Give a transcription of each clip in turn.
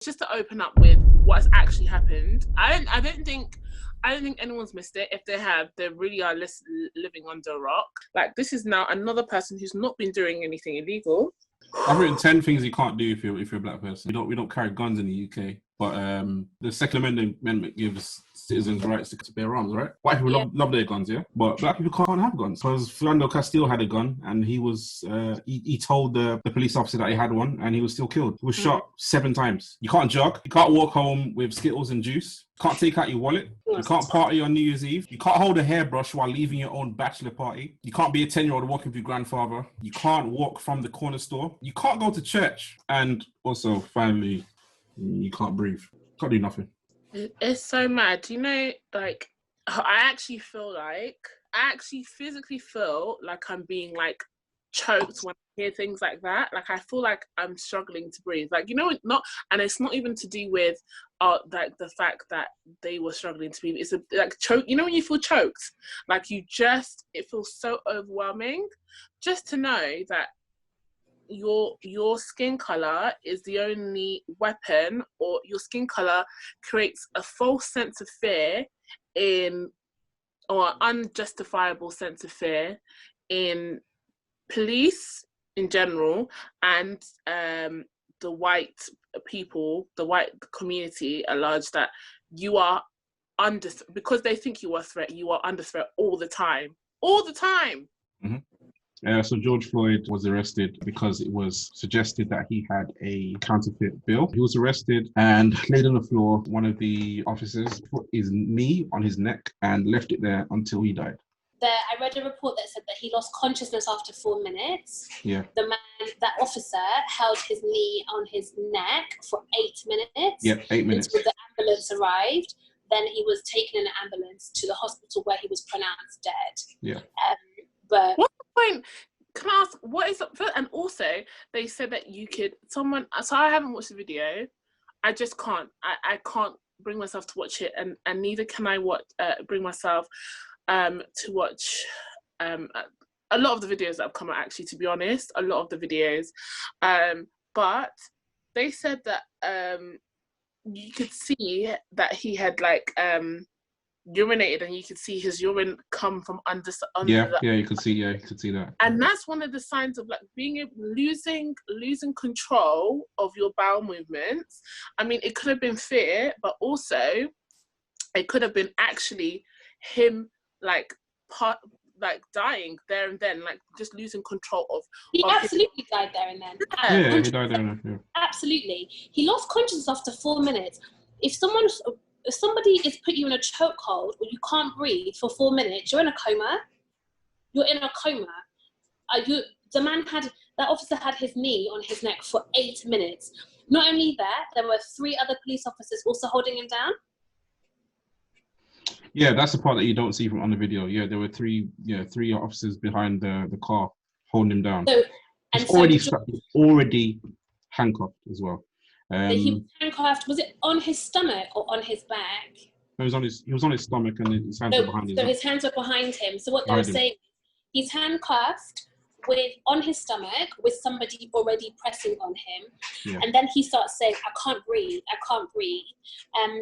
Just to open up with what's actually happened. I don't think anyone's missed it. If they have, they really are living under a rock. Like, this is now another person who's not been doing anything illegal. I've written 10 things you can't do if you're a black person. We don't carry guns in the UK, but the Second Amendment gives citizens rights to bear arms, right? White people love their guns, yeah, but black people can't have guns. Because Fernando Castillo had a gun, and he was he told the police officer that he had one, and he was still killed. He was shot 7 times. You can't jog. You can't walk home with Skittles and juice. You can't take out your wallet. You can't party on New Year's Eve. You can't hold a hairbrush while leaving your own bachelor party. You can't be a 10-year-old walking with your grandfather. You can't walk from the corner store. You can't go to church. And also, finally, you can't breathe. Can't do nothing. It's so mad. You know, like, I actually physically feel like I'm being, like, choked when I hear things like that. Like, I feel like I'm struggling to breathe. Like, you know, and it's not even to do with like the fact that they were struggling to breathe. It's like choke. You know when you feel choked, like it feels so overwhelming. Just to know that your skin color is the only weapon, or your skin color creates a false sense of fear or unjustifiable sense of fear in police in general, and the white people, the white community at large, that you are because they think you are under threat all the time. Mm-hmm. So George Floyd was arrested because it was suggested that he had a counterfeit bill. He was arrested and laid on the floor. One of the officers put his knee on his neck and left it there until he died. I read a report that said that he lost consciousness after 4 minutes. Yeah. That officer held his knee on his neck for 8 minutes. Yeah, 8 minutes. Until the ambulance arrived. Then he was taken in an ambulance to the hospital where he was pronounced dead. Yeah. But what's the point? Can I ask, what is it? And also, they said that so I haven't watched the video. I just can't. I can't bring myself to watch it, and neither can I bring myself to watch a lot of the videos that have come out, actually, to be honest, a lot of the videos. But they said that you could see that he had, like, urinated, and you could see his urine come from under you could see that. And that's one of the signs of, like, losing control of your bowel movements. I mean, it could have been fear, but also it could have been actually him, like dying there and then, like, just losing control of. He absolutely died there and then. Yeah, he died there and then. Yeah. Absolutely, he lost consciousness after 4 minutes. If somebody is put you in a chokehold or you can't breathe for 4 minutes, you're in a coma. That officer had his knee on his neck for 8 minutes. Not only that, there were 3 other police officers also holding him down. Yeah, that's the part that you don't see on the video. Yeah, there were 3 officers behind the car holding him down. He's already handcuffed as well. He was handcuffed. Was it on his stomach or on his back? No, he was on his stomach, and his hands were behind him. So his hands were behind him. So what they were saying, he's handcuffed on his stomach with somebody already pressing on him. Yeah. And then he starts saying, I can't breathe.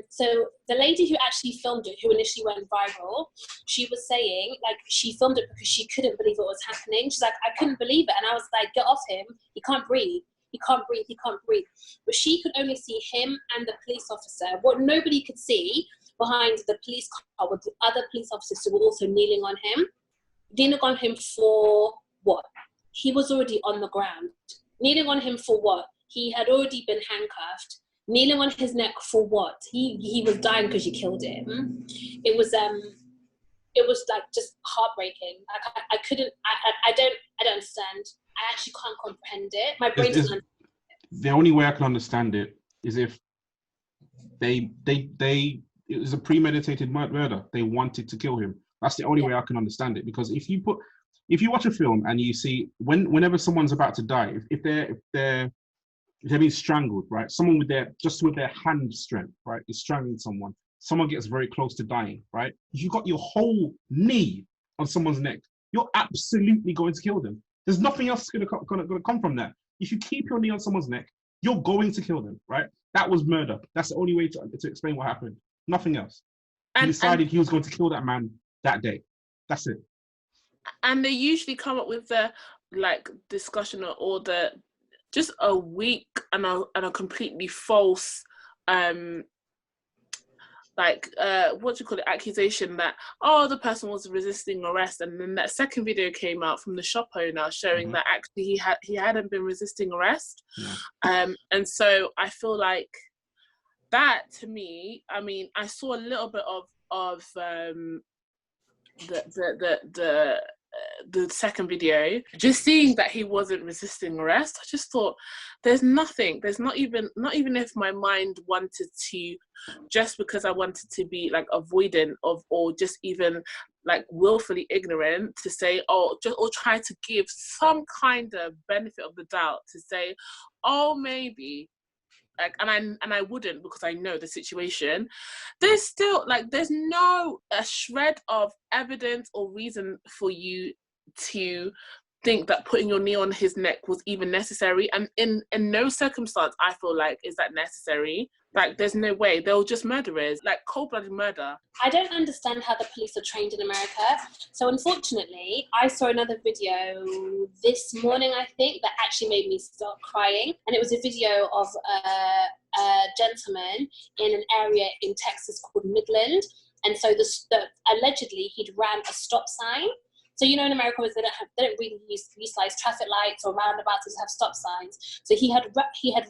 So the lady who actually filmed it, who initially went viral, she was saying, like, she filmed it because she couldn't believe what was happening. She's like, I couldn't believe it. And I was like, get off him. He can't breathe. But she could only see him and the police officer. What nobody could see behind the police car were the other police officers who were also kneeling on him for what? He was already on the ground. Kneeling on him for what? He had already been handcuffed. Kneeling on his neck for what? He was dying because you killed him. It was like just heartbreaking. I don't understand. I actually can't comprehend it. My brain doesn't understand it. The only way I can understand it is if it was a premeditated murder. They wanted to kill him. That's the only way I can understand it. Because if you watch a film and you see whenever someone's about to die, if they're being strangled, right? Someone with their hand strength, right, is strangling someone. Someone gets very close to dying, right? If you've got your whole knee on someone's neck, you're absolutely going to kill them. There's nothing else going to come from that. If you keep your knee on someone's neck, you're going to kill them, right? That was murder. That's the only way to explain what happened. Nothing else. He And decided he was going to kill that man that day. That's it. And they usually come up with the like discussion or the just a weak and a completely false what do you call it, accusation that, oh, the person was resisting arrest, and then that second video came out from the shop owner showing that actually he hadn't been resisting arrest. And so I feel like that, to me, I mean, I saw a little bit of the second video, just seeing that he wasn't resisting arrest. I just thought there's not even if my mind wanted to, just because I wanted to be like avoidant of, or just even like willfully ignorant, to say, or try to give some kind of benefit of the doubt, to say, oh, maybe, like, and I wouldn't, because I know the situation. There's still there's no a shred of evidence or reason for you to think that putting your knee on his neck was even necessary, and in no circumstance I feel like is that necessary. Like, there's no way. They're just murderers, like cold-blooded murder. I don't understand how the police are trained in America. So unfortunately, I saw another video this morning, I think, that actually made me start crying. And it was a video of a gentleman in an area in Texas called Midland. And so allegedly he'd ran a stop sign. So, you know, in America, they don't really utilize traffic lights or roundabouts to have stop signs. So he had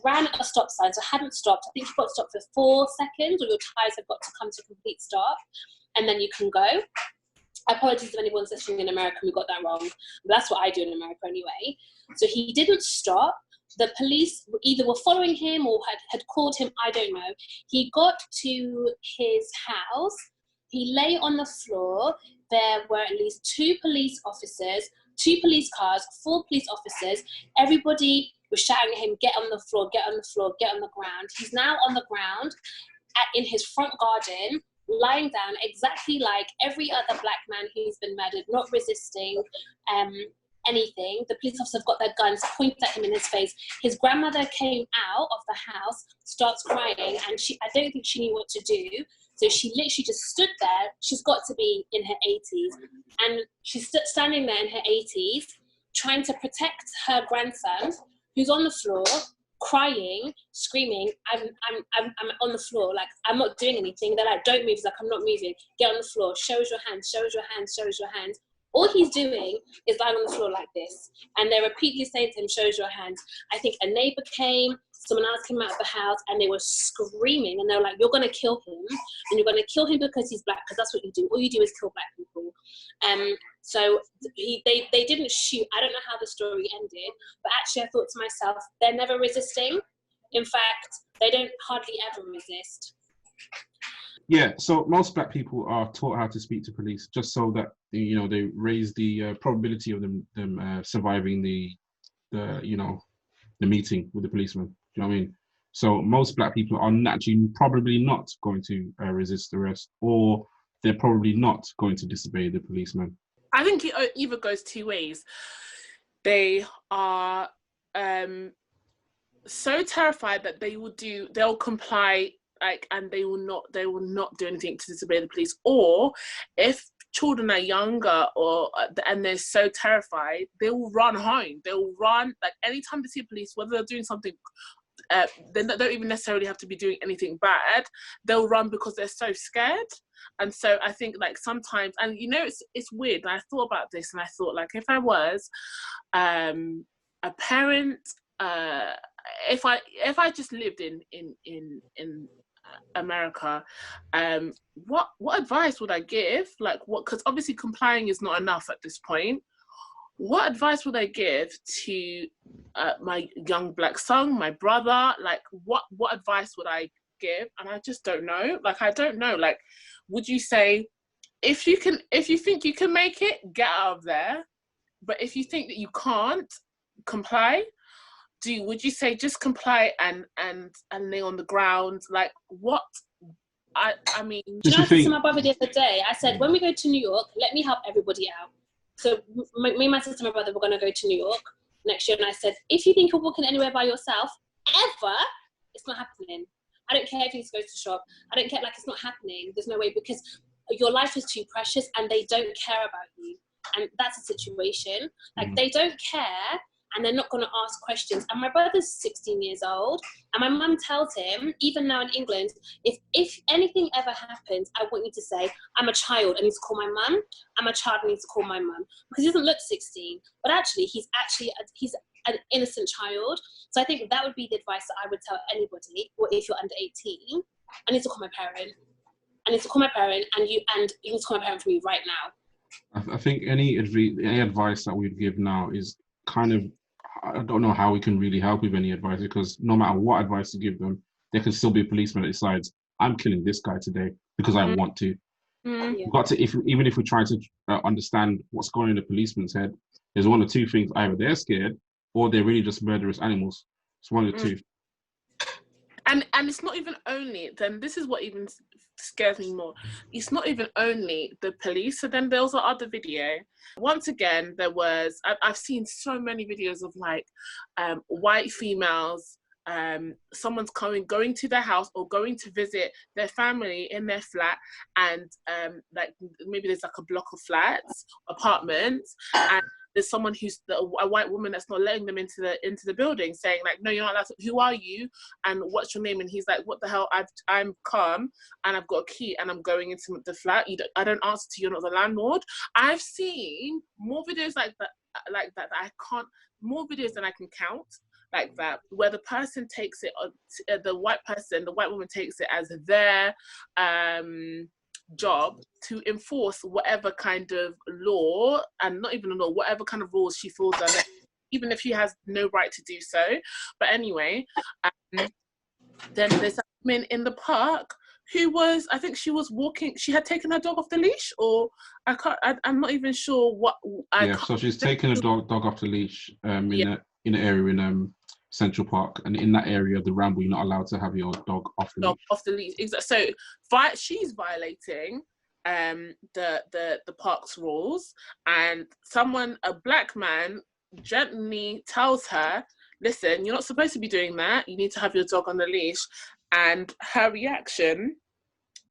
ran a stop sign, so hadn't stopped. I think he got stopped for 4 seconds, or your tires have got to come to a complete stop, and then you can go. Apologies if anyone's listening in America and we got that wrong. But that's what I do in America anyway. So he didn't stop. The police either were following him or had called him, I don't know. He got to his house. He lay on the floor. There were at least 2 police officers, 2 police cars, 4 police officers. Everybody was shouting at him, get on the floor, get on the floor, get on the ground. He's now on the ground in his front garden, lying down exactly like every other black man who's been murdered, not resisting anything. The police officers got their guns, pointed at him in his face. His grandmother came out of the house, starts crying, and I don't think she knew what to do. So she literally just stood there. She's got to be in her 80s. And she's standing there in her 80s, trying to protect her grandson, who's on the floor, crying, screaming, I'm on the floor, like, I'm not doing anything. They're like, don't move. He's like, I'm not moving. Get on the floor. Show us your hands, show us your hands, show us your hands. All he's doing is lying on the floor like this. And they're repeatedly saying to him, show us your hands. I think a neighbor came, someone else came out of the house, and they were screaming, and they were like, you're going to kill him, and you're going to kill him because he's black, because that's what you do. All you do is kill black people. So they didn't shoot. I don't know how the story ended, but actually I thought to myself, they're never resisting. In fact, they don't hardly ever resist. Yeah, so most black people are taught how to speak to police, just so that, you know, they raise the probability of them surviving the meeting with the policeman. Do you know what I mean? So most black people are naturally probably not going to resist arrest, or they're probably not going to disobey the policeman. I think it either goes 2 ways. They are so terrified that they'll comply, like, and they will not do anything to disobey the police. Or if children are younger and they're so terrified, they will run home. They will run, like, anytime they see police, whether they're doing something, they don't even necessarily have to be doing anything bad, they'll run because they're so scared. And so I think, like, sometimes, and you know, it's weird, and I thought about this, and I thought, like, if I was a parent, if I just lived in America, what advice would I give? Like, what? Because obviously complying is not enough at this point. What advice would I give to my young black son, my brother? Like, what advice would I give? And I just don't know. Like, I don't know. Like, would you say, if you think you can make it, get out of there? But if you think that you can't comply, would you say just comply and lay on the ground? Like, what? I mean, do you know, I said to my brother the other day, I said, when we go to New York, let me help everybody out. So me, my sister, and my brother were going to go to New York next year, and I said, if you think you're walking anywhere by yourself, ever, it's not happening. I don't care if he needs to go to the shop. I don't care, like, it's not happening. There's no way, because your life is too precious and they don't care about you. And that's a situation. Like, they don't care, and they're not going to ask questions. And my brother's 16 years old, and my mum tells him, even now in England, if anything ever happens, I want you to say, I'm a child, I need to call my mum. I'm a child, I need to call my mum. Because he doesn't look 16, but actually he's an innocent child. So I think that would be the advice that I would tell anybody, or if you're under 18, I need to call my parent. I need to call my parent, and you need to call my parent for me right now. I think any advice that we'd give now is kind of, I don't know how we can really help with any advice, because no matter what advice you give them, there can still be a policeman that decides, I'm killing this guy today because I want to. You've got to, even if we try to understand what's going on in the policeman's head, there's one or two things: either they're scared or they're really just murderous animals. It's one of the two. And it's not even only, then this is what even scares me more. It's not even only the police. So then there was other video. Once again, I've seen so many videos of like white females, someone's going to their house or going to visit their family in their flat, and like maybe there's like a block of flats, apartments, and there's someone a white woman that's not letting them into the building, saying like, no, you're not allowed to, who are you and what's your name? And he's like, what the hell, I'm calm and I've got a key and I'm going into the flat. I don't answer to you, you're not the landlord. I've seen more videos like that I can't, more videos than I can count, like that, where the person takes it, the white woman takes it as their job to enforce whatever kind of law, and not even a law, whatever kind of rules she feels under, even if she has no right to do so. But anyway, then there's a woman in the park who was, I think she was walking, she had taken her dog off the leash, or I'm not even sure what. So she's taken a dog off the leash in an area in Central Park, and in that area of the ramble, you're not allowed to have your dog off the leash. Off the leash, exactly. So she's violating the park's rules, and a black man, gently tells her, "Listen, you're not supposed to be doing that. You need to have your dog on the leash." And her reaction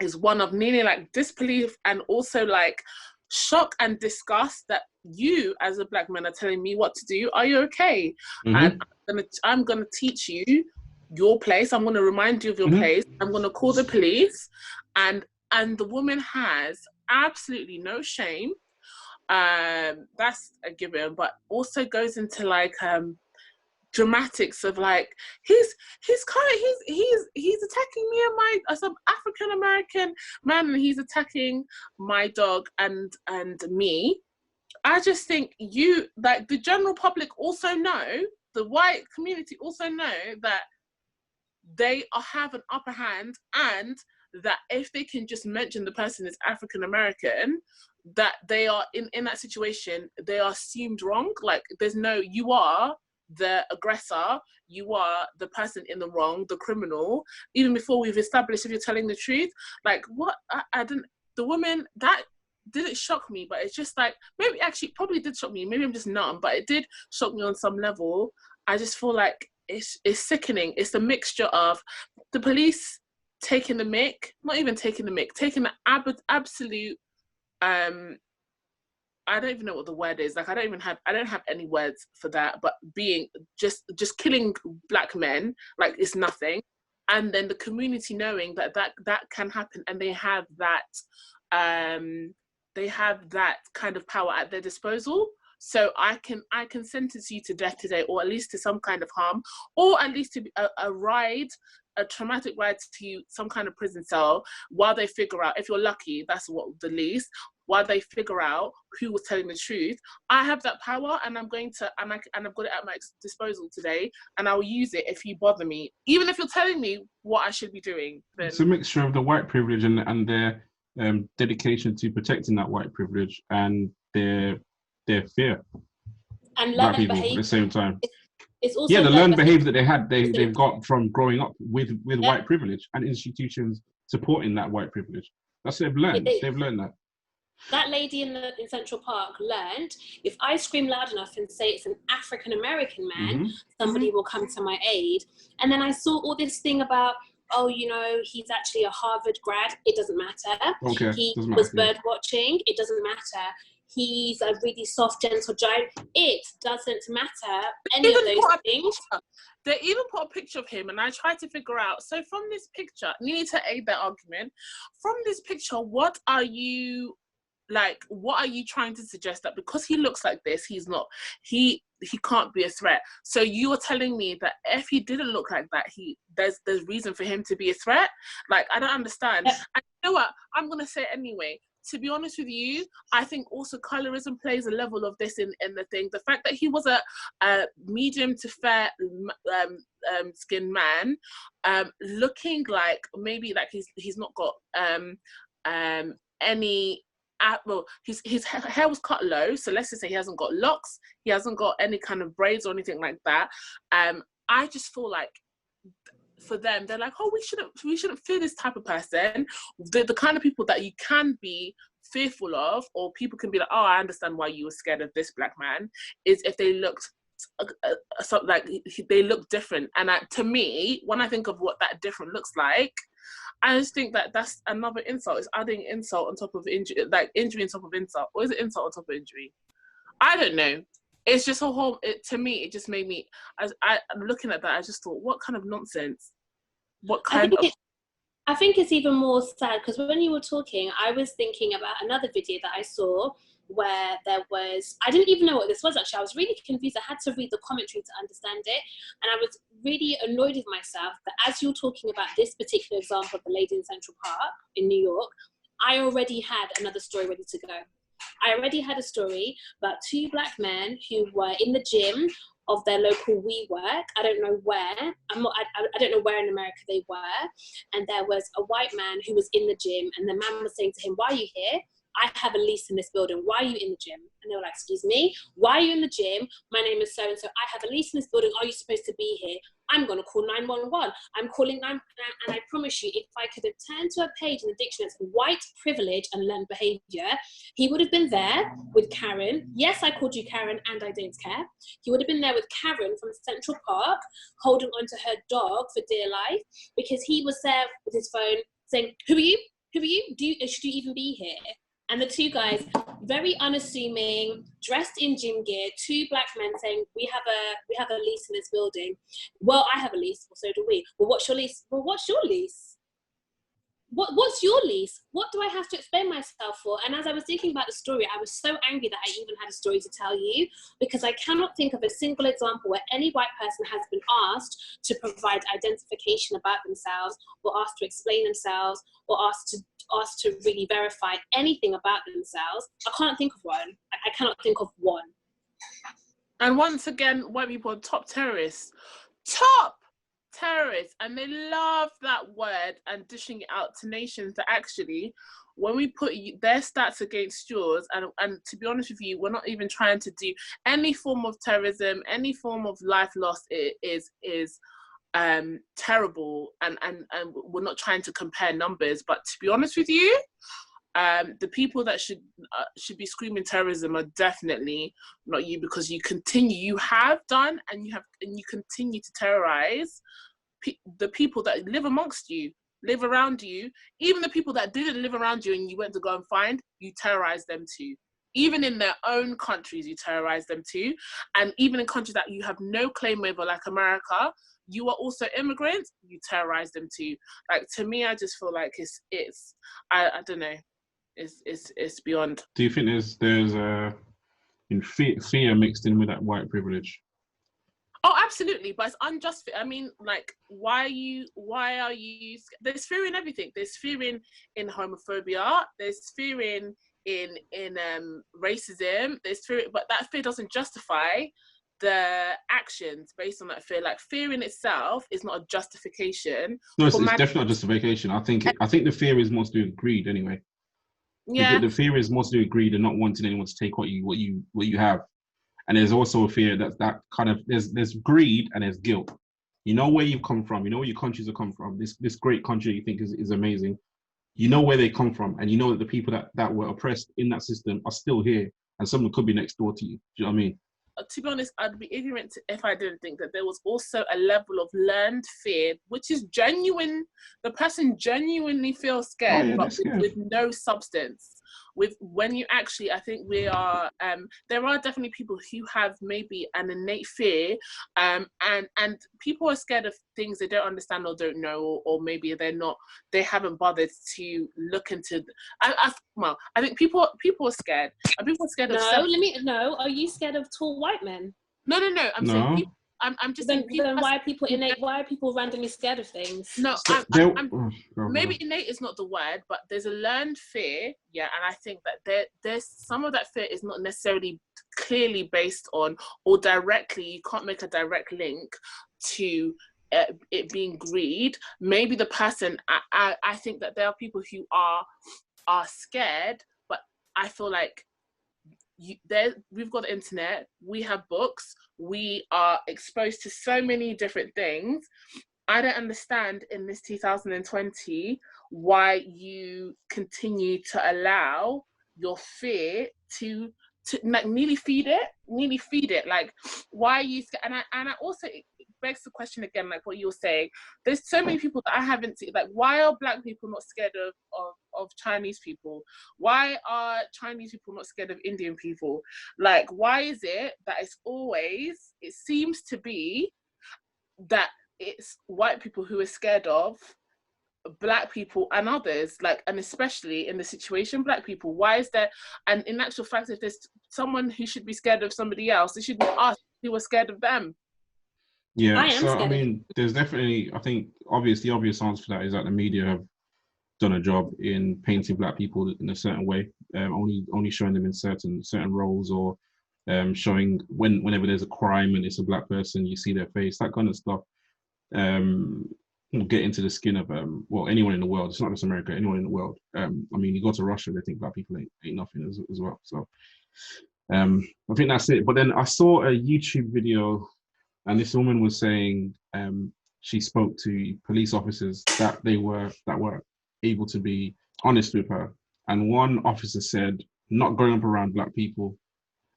is one of nearly like disbelief and also like shock and disgust that you as a black man are telling me what to do. Are you okay? And I'm gonna teach you your place. I'm gonna remind you of your place. I'm gonna call the police. And the woman has absolutely no shame. That's a given, but also goes into like dramatics of like he's attacking me and some African American man, and he's attacking my dog and me. I just think like the general public also know, the white community also know that they have an upper hand, and that if they can just mention the person is African American, that they are in that situation, they are assumed wrong. Like there's no, you are the aggressor, you are the person in the wrong, the criminal, even before we've established if you're telling the truth. Like what, I didn't, the woman, that didn't shock me, but it's just like, maybe actually probably did shock me, maybe I'm just numb, but it did shock me on some level. I just feel like it's sickening. It's a mixture of the police taking the mick, not even taking the mick, taking the absolute I don't even know what the word is. Like I don't have any words for that, but being just killing black men like it's nothing. And then the community knowing that can happen, and they have that kind of power at their disposal. So I can sentence you to death today, or at least to some kind of harm, or at least to a traumatic ride to some kind of prison cell while they figure out, if you're lucky, that's what the least, while they figure out who was telling the truth. I have that power, and I've got it at my disposal today, and I'll use it if you bother me, even if you're telling me what I should be doing. Then. It's a mixture of the white privilege and their dedication to protecting that white privilege and their fear. And black people behavior at the same time. It's also the learned behavior that they've got from growing up with white privilege and institutions supporting that white privilege. That's what they've learned. They've learned that. That lady in Central Park learned, if I scream loud enough and say it's an African American man, somebody will come to my aid. And then I saw all this thing about oh, you know, he's actually a Harvard grad. It doesn't matter. Okay. He Doesn't was matter. bird watching. It doesn't matter. He's a really soft, gentle giant. It doesn't matter. Any of those things. They even put a picture of him, and I tried to figure out. So from this picture, you need to aid that argument. From this picture, what are you trying to suggest? That because he looks like this, he can't be a threat? So you are telling me that if he didn't look like that, there's reason for him to be a threat? Like, I don't understand. Yeah. And you know what? I'm gonna say it anyway. To be honest with you, I think also colorism plays a level of this in the thing. The fact that he was a medium to fair skinned man, looking like maybe like he's not got any. Well, his hair was cut low, so let's just say he hasn't got locks, he hasn't got any kind of braids or anything like that. I just feel like for them, they're like, oh, we shouldn't fear this type of person. The kind of people that you can be fearful of, or people can be like, oh, I understand why you were scared of this black man, is if they looked like they look different. And to me, when I think of what that different looks like, I just think that that's another insult. It's adding insult on top of injury, like injury on top of insult. Or is it insult on top of injury? I don't know. It's just a whole, to me, it just made me, I'm looking at that, I just thought, what kind of nonsense? What kind of... I think it's even more sad, because when you were talking, I was thinking about another video that I saw where there was, I didn't even know what this was actually. I was really confused. I had to read the commentary to understand it. And I was really annoyed with myself that as you're talking about this particular example of the lady in Central Park in New York, I already had another story ready to go. I already had a story about two black men who were in the gym of their local WeWork. I don't know where. I don't know where in America they were. And there was a white man who was in the gym, and the man was saying to him, "Why are you here? I have a lease in this building. Why are you in the gym?" And they were like, "Excuse me, why are you in the gym? My name is so-and-so. I have a lease in this building. Are you supposed to be here? I'm going to call 911. I'm calling 911. And I promise you, if I could have turned to a page in the dictionary that's white privilege and learned behavior, he would have been there with Karen. Yes, I called you Karen and I don't care. He would have been there with Karen from Central Park, holding onto her dog for dear life, because he was there with his phone saying, "Who are you? Who are you? Should you even be here?" And the two guys, very unassuming, dressed in gym gear, two black men saying, we have a lease in this building. "Well, I have a lease, well, so do we." "Well, what's your lease?" "Well, what's your lease? What's your lease? What do I have to explain myself for?" And as I was thinking about the story, I was so angry that I even had a story to tell you, because I cannot think of a single example where any white person has been asked to provide identification about themselves, or asked to explain themselves, or asked to really verify anything about themselves. I can't think of one. I cannot think of one. And once again, white people are top terrorists. Top terrorists. And they love that word and dishing it out to nations that actually, when we put their stats against yours, and to be honest with you, we're not even trying to do any form of terrorism, any form of life loss is terrible, and we're not trying to compare numbers. But to be honest with you, the people that should be screaming terrorism are definitely not you, because you have done and you continue to terrorize the people that live amongst you, live around you. Even the people that didn't live around you and you went to go and find, you terrorize them too. Even in their own countries, you terrorize them too. And even in countries that you have no claim over, like America, you are also immigrants, you terrorize them too. Like, to me, I just feel like it's I don't know, it's beyond. Do you think there's fear mixed in with that white privilege? Oh, absolutely, but it's unjust. I mean, like, why are you? There's fear in everything. There's fear in homophobia. There's fear in racism. There's fear, but that fear doesn't justify the actions based on that fear. Like, fear in itself is not a justification. No, it's definitely not a justification. I think the fear is more to do with greed anyway. Yeah, the fear is more to do with greed and not wanting anyone to take what you have. And there's also a fear that kind of there's greed and there's guilt. You know where you've come from. You know where your countries have come from. This great country you think is amazing. You know where they come from, and you know that the people that were oppressed in that system are still here, and some of them could be next door to you. Do you know what I mean? to be honest, I'd be ignorant if I didn't think that there was also a level of learned fear, which is genuine. The person genuinely feels scared, but with no substance. With when you actually, I think we are. There are definitely people who have maybe an innate fear, and people are scared of things they don't understand or don't know, or maybe they haven't bothered to look into. I think people are scared, and people are scared of. Are you scared of tall white men? No. I'm saying people. I'm just saying people. Then why are people randomly scared of things? No, maybe innate is not the word, but there's a learned fear, yeah, and I think that there's some of that fear is not necessarily clearly based on or directly. You can't make a direct link to it being greed. Maybe the person. I think that there are people who are scared, but I feel like. We've got the internet, we have books, we are exposed to so many different things. I don't understand in this 2020 why you continue to allow your fear to like nearly feed it. Like, why are you and I also, it begs the question again, like what you were saying, there's so many people that I haven't seen. Like, why are Black people not scared of Chinese people? Why are Chinese people not scared of Indian people? Like, why is it that it seems to be that it's white people who are scared of Black people and others, like, and especially in the situation Black people? Why is there? And in actual fact, if there's someone who should be scared of somebody else, it should be us who are scared of them. Yeah, I mean, there's definitely, I think, the obvious answer for that is that the media have done a job in painting Black people in a certain way, only showing them in certain roles, or showing whenever there's a crime and it's a Black person, you see their face, that kind of stuff. Will get into the skin of anyone in the world. It's not just America, anyone in the world. I mean, you go to Russia, they think Black people ain't nothing as well. So I think that's it. But then I saw a YouTube video, and this woman was saying she spoke to police officers that were able to be honest with her. And one officer said, "Not growing up around Black people,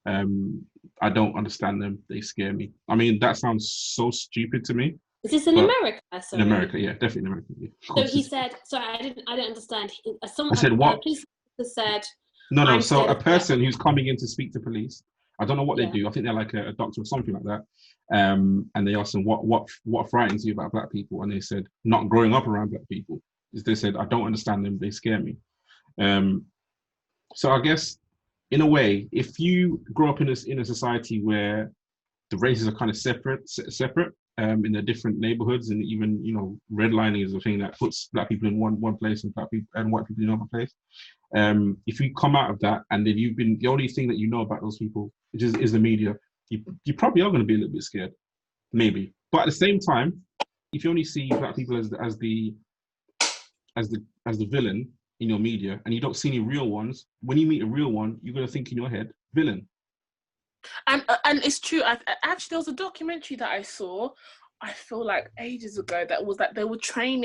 I don't understand them. They scare me." I mean, that sounds so stupid to me. Is this in America? Sorry. In America, yeah, definitely in America. Yeah. So he said, sorry, I didn't understand. I said what? Police said. No. So a person who's coming in to speak to police, I don't know what they do. I think they're like a doctor or something like that. And they asked them what frightens you about Black people, and they said, not growing up around Black people. They said, I don't understand them. They scare me. So I guess in a way, if you grow up in a society where the races are kind of separate. In the different neighborhoods, and even redlining is a thing that puts Black people in one place and Black people and white people in another place. If you come out of that, and then you've been the only thing that you know about those people, which is the media, you probably are going to be a little bit scared, maybe. But at the same time, if you only see Black people as the villain in your media, and you don't see any real ones, when you meet a real one, you're going to think in your head, villain. And it's true. Actually, there was a documentary that I saw, I feel like ages ago, that was that they were trying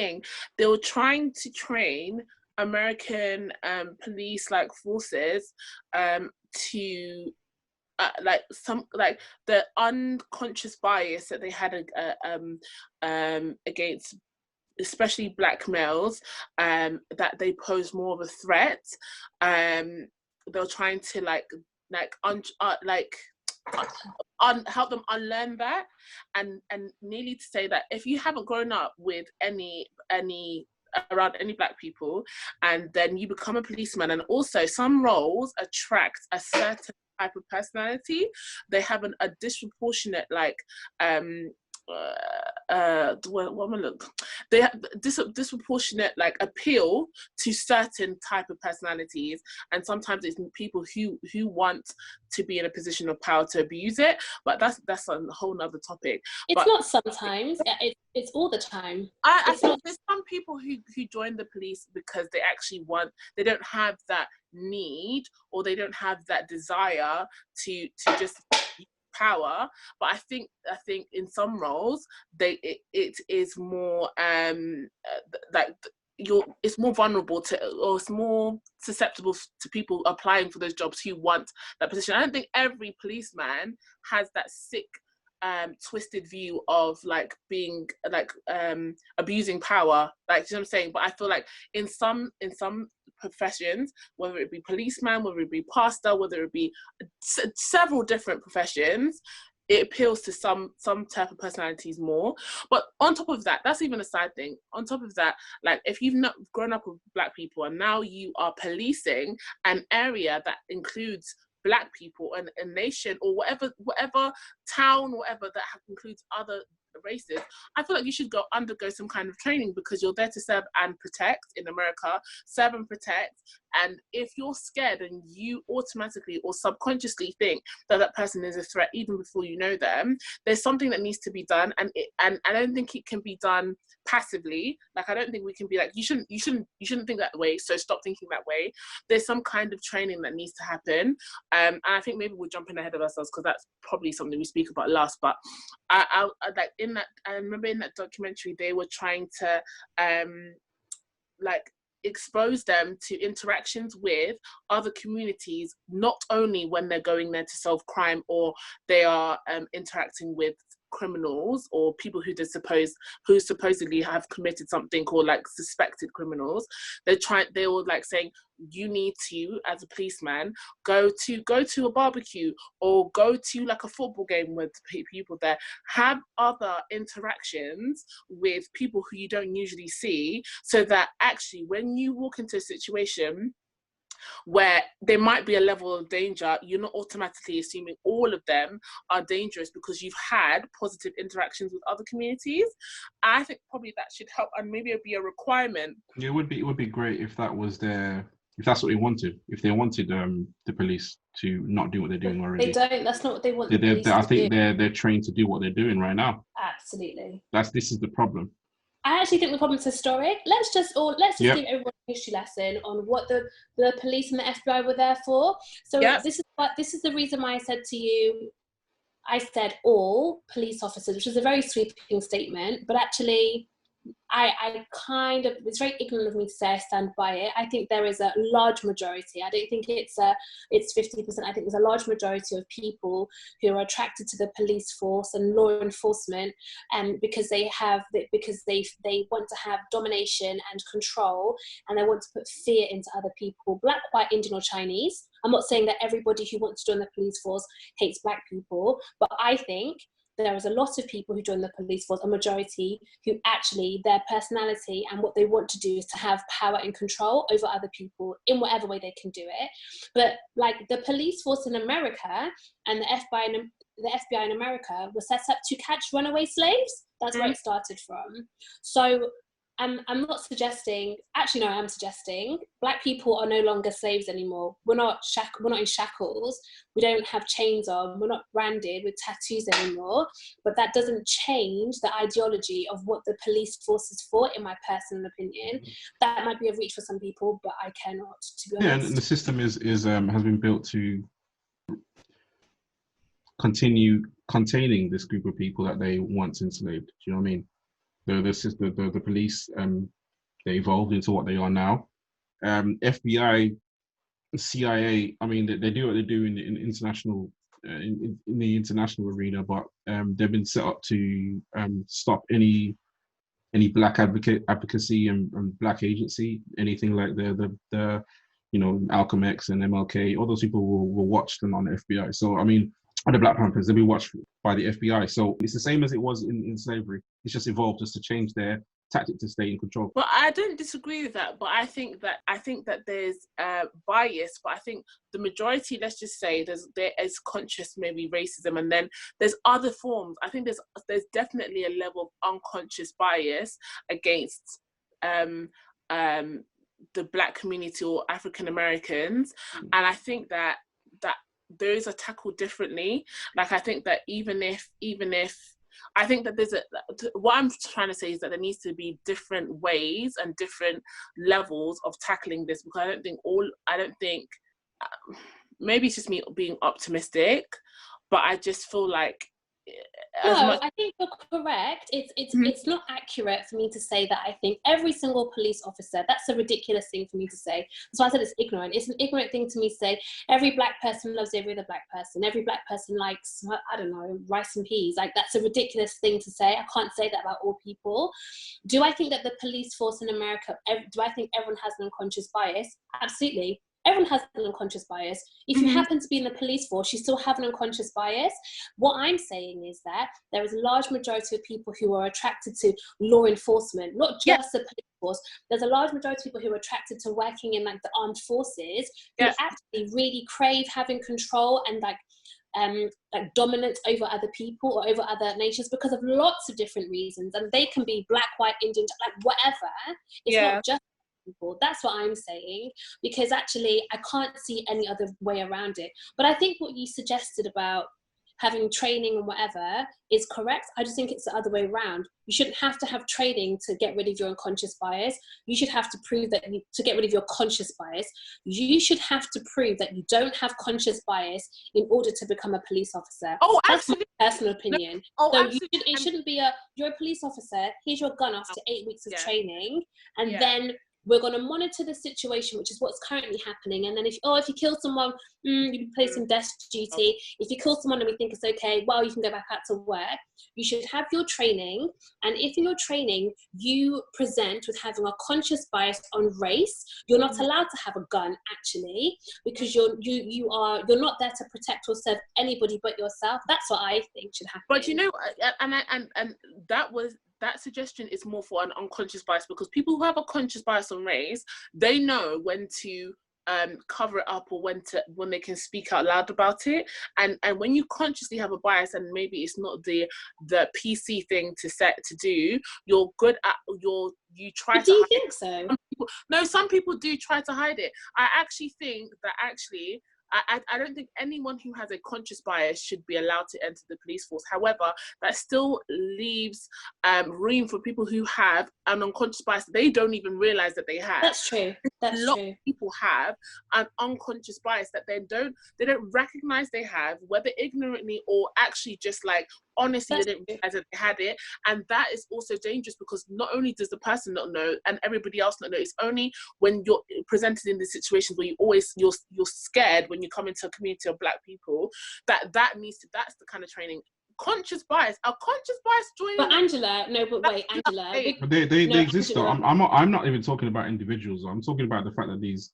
to train American police forces to the unconscious bias that they had against especially Black males, that they pose more of a threat. They were trying to help them unlearn that, and nearly to say that if you haven't grown up with any around any Black people, and then you become a policeman, and also some roles attract a certain type of personality, they have a disproportionate they have disproportionate appeal to certain type of personalities, and sometimes it's people who want to be in a position of power to abuse it, but that's a whole nother topic. It's not sometimes, it's all the time. I think there's some people who join the police because they actually they don't have that need, or they don't have that desire to just power. But I think in some roles it is more it's more vulnerable to, or it's more susceptible to people applying for those jobs who want that position. I don't think every policeman has that sick, twisted view of like being like abusing power, like, you know what I'm saying? But I feel like in some professions, whether it be policeman, whether it be pastor, whether it be several different professions, it appeals to some type of personalities more. But on top of that, that's even a side thing. On top of that, like, if you've not grown up with Black people and now you are policing an area that includes Black people and a nation, or whatever town, whatever that includes other races, I feel like you should undergo some kind of training, because you're there to serve and protect in America, serve and protect. And if you're scared and you automatically or subconsciously think that that person is a threat even before you know them, there's something that needs to be done. And I don't think it can be done passively. Like, I don't think we can be like, you shouldn't think that way, so stop thinking that way. There's some kind of training that needs to happen. And I think maybe we're jumping ahead of ourselves, because that's probably something we speak about last. But I like, in that, I remember in that documentary, they were trying to like expose them to interactions with other communities, not only when they're going there to solve crime or they are interacting with criminals or people who supposedly have committed something, or like suspected criminals. They were like saying, you need to, as a policeman, go to a barbecue or go to like a football game with people there, have other interactions with people who you don't usually see, so that actually when you walk into a situation where there might be a level of danger, you're not automatically assuming all of them are dangerous because you've had positive interactions with other communities. I think probably that should help, and maybe it'd be a requirement. Yeah, it would be great if that was if that's what they wanted. If they wanted the police to not do what they're doing already. They don't. That's not what they want. I think they're trained to do what they're doing right now. Absolutely. This is the problem. I actually think the problem's historic. Let's just give everyone a history lesson on what the police and the FBI were there for. So this is the reason why I said to you, I said all police officers, which is a very sweeping statement, but actually I kind of, it's very ignorant of me to say I stand by it. I think there is a large majority. I don't think it's 50%. I think there's a large majority of people who are attracted to the police force and law enforcement, because they want to have domination and control, and they want to put fear into other people, Black, white, Indian or Chinese. I'm not saying that everybody who wants to join the police force hates Black people, but I think there is a lot of people who join the police force, a majority, who actually, their personality and what they want to do is to have power and control over other people in whatever way they can do it. But like, the police force in America and the FBI in America were set up to catch runaway slaves. That's where it started from. So I'm not suggesting, actually no, I'm suggesting Black people are no longer slaves anymore. We're not in shackles. We don't have chains on. We're not branded with tattoos anymore. But that doesn't change the ideology of what the police force is for, in my personal opinion. That might be a reach for some people, but I cannot, to be honest. Yeah, and the system has been built to continue containing this group of people that they once enslaved. Do you know what I mean? The police, they evolved into what they are now. FBI, CIA, I mean, they do what they do in international, in the international arena, but they've been set up to stop any Black advocacy and Black agency, anything like the Malcolm X and MLK. All those people were watched on the FBI. So I mean, the Black Panthers, they'll be watched by the FBI. So it's the same as it was in slavery. It's just evolved just to change their tactic to stay in control. Well, I don't disagree with that, but I think that there's bias, but I think the majority, let's just say, there is conscious maybe racism, and then there's other forms. I think there's definitely a level of unconscious bias against the Black community or African Americans, and I think that those are tackled differently. Like, I think that even if I think that what I'm trying to say is that there needs to be different ways and different levels of tackling this, because I don't think maybe it's just me being optimistic, but I just feel like as No, much. I think you're correct. It's not accurate for me to say that I think every single police officer, that's a ridiculous thing for me to say. That's why I said it's ignorant. It's an ignorant thing to me to say every black person loves every other black person. Every black person likes, I don't know, rice and peas. Like, that's a ridiculous thing to say. I can't say that about all people. Do I think that the police force in America, do I think everyone has an unconscious bias? Absolutely. Everyone has an unconscious bias. If you happen to be in the police force, you still have an unconscious bias. What I'm saying is that there is a large majority of people who are attracted to law enforcement, not just the police force. There's a large majority of people who are attracted to working in like the armed forces who actually really crave having control and like dominance over other people or over other nations because of lots of different reasons. And they can be black, white, Indian, like whatever. It's not just people. That's what I'm saying, because actually I can't see any other way around it. But I think what you suggested about having training and whatever is correct. I just think it's the other way around. You shouldn't have to have training to get rid of your unconscious bias. You should have to prove that to get rid of your conscious bias. You should have to prove that you don't have conscious bias in order to become a police officer. Oh, that's absolutely. my personal opinion. No. Oh, so absolutely. It shouldn't be you're a police officer, here's your gun after 8 weeks of training, and then we're going to monitor the situation, which is what's currently happening. And then if you kill someone, you'll be placed in death duty. If you kill someone and we think it's okay, well, you can go back out to work. You should have your training. And if in your training you present with having a conscious bias on race, you're not allowed to have a gun, actually, because you're not there to protect or serve anybody but yourself. That's what I think should happen. But you know, and that suggestion is more for an unconscious bias, because people who have a conscious bias on race, they know when to cover it up or when they can speak out loud about it. And when you consciously have a bias and maybe it's not the PC thing to do, you're good at you try to. Do you think so? Some people do try to hide it. I actually think that I don't think anyone who has a conscious bias should be allowed to enter the police force. However, that still leaves room for people who have an unconscious bias they don't even realize that they have. That's true. That's a lot true. of people have an unconscious bias that they don't recognize they have, whether ignorantly or actually just like honestly they didn't realize that they had it. And that is also dangerous, because not only does the person not know and everybody else not know, it's only when you're presented in the situations where you're scared when you come into a community of black people that's the kind of training. Conscious bias, joining. But Angela, they exist though. I'm not even talking about individuals. I'm talking about the fact that these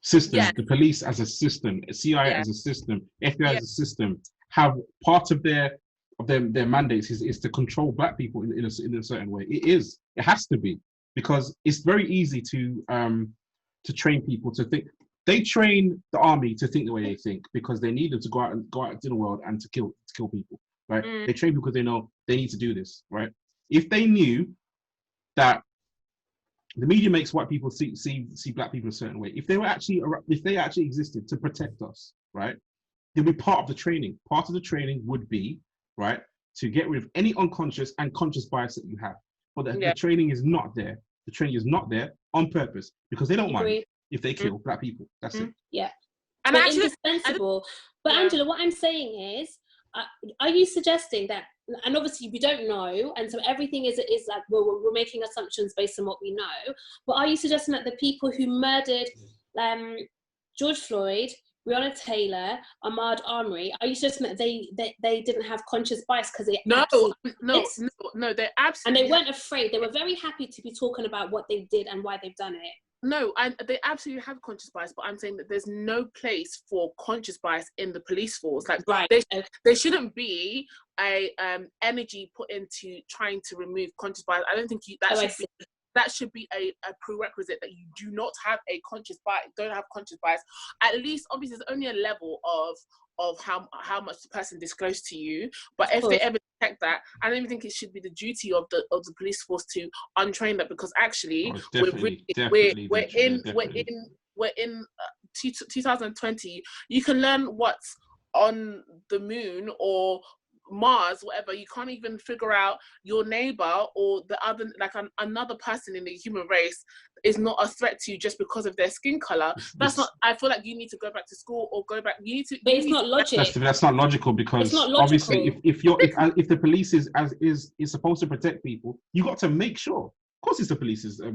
systems, the police as a system, CIA as a system, FBI as a system, have part of their mandates is to control black people in a certain way. It has to be, because it's very easy to train people to think. They train the army to think the way they think because they need them to go out into the world and to kill people. Right? They train people because they know they need to do this, right? If they knew that the media makes white people see black people a certain way, if they actually existed to protect us, right? They'd be part of the training. Part of the training would be, right, to get rid of any unconscious and conscious bias that you have. But the training is not there. The training is not there on purpose because they don't mind if they kill black people. That's it. Yeah. And actually, indispensable. But Angela, what I'm saying is, are you suggesting that, and obviously we don't know, and so everything is like we're making assumptions based on what we know, but are you suggesting that the people who murdered George Floyd, Breonna Taylor, Ahmaud Arbery, are you suggesting that they didn't have conscious bias because they no, they absolutely, and they weren't afraid, they were very happy to be talking about what they did and why they've done it? No, they absolutely have conscious bias, but I'm saying that there's no place for conscious bias in the police force. Like, there shouldn't be a energy put into trying to remove conscious bias. I don't think that should be a prerequisite that you do not have a conscious bias, don't have conscious bias. At least, obviously, there's only a level of how much the person disclosed to you, but if they ever detect that, I don't even think it should be the duty of the police force to untrain that, because actually we're in 2020. You can learn what's on the moon or Mars, whatever, you can't even figure out your neighbor or the other, like another person in the human race is not a threat to you just because of their skin color. That's not. I feel like you need to go back to school or go back. You need to. But it's not logic. That's not logical, because obviously, if the police is supposed to protect people, you got to make sure. Of course, it's the police's of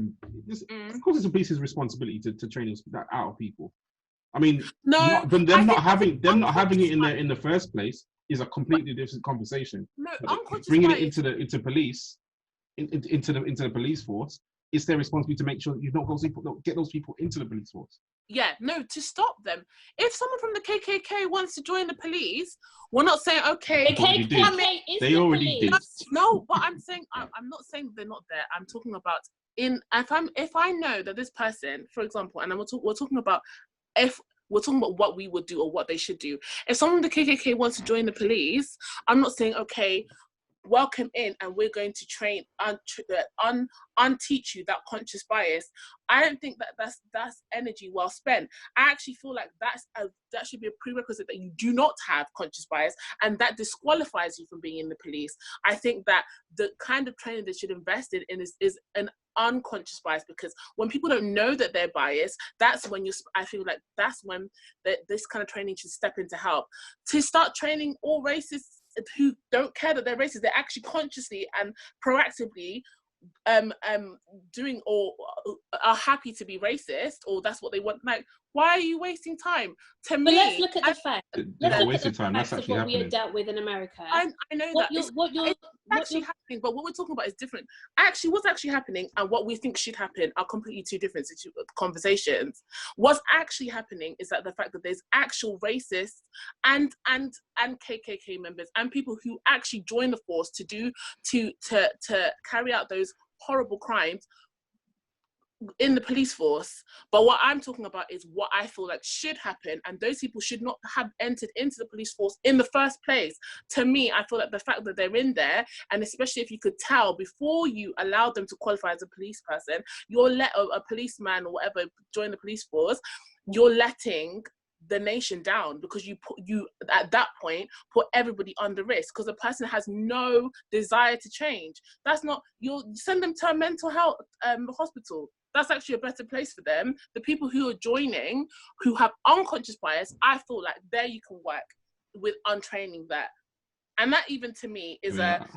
course it's the police's responsibility to train that out of people. I mean, them not having it in the first place is a completely different conversation. No, bringing it into the police, into the police force, it's their responsibility to make sure that you don't get those people into the police force. Yeah, no, to stop them. If someone from the KKK wants to join the police, we're not saying, okay. The KKK is they already did. No, but I'm saying, I'm not saying they're not there. I'm talking about if I know that this person, for example, and we're talking about what we would do or what they should do. If someone from the KKK wants to join the police, I'm not saying, okay, welcome in and we're going to train unteach you that conscious bias. I don't think that's energy well spent. I actually feel like that should be a prerequisite, that you do not have conscious bias, and that disqualifies you from being in the police. I think that the kind of training they should invest in is an unconscious bias, because when people don't know that they're biased, that's when I feel like that's when this kind of training should step in to help. To start training all racists who don't care that they're racist, they're actually consciously and proactively doing or are happy to be racist, or that's what they want. Like, why are you wasting time? To me, let's look at the fact. Let's look at the facts of what we have dealt with in America. I know it's actually happening, but what we're talking about is different. Actually, what's actually happening and what we think should happen are completely two different conversations. What's actually happening is that the fact that there's actual racists and KKK members and people who actually join the force to carry out those horrible crimes in the police force. But what I'm talking about is what I feel like should happen, and those people should not have entered into the police force in the first place. To me, I feel like the fact that they're in there, and especially if you could tell before you allow them to qualify as a police person, you're let a policeman or whatever join the police force, you're letting the nation down, because you at that point put everybody under risk, because the person has no desire to change. That's not, you'll send them to a mental health hospital. That's actually a better place for them. The people who are joining, who have unconscious bias, I feel like there you can work with untraining that. And that, even to me, is But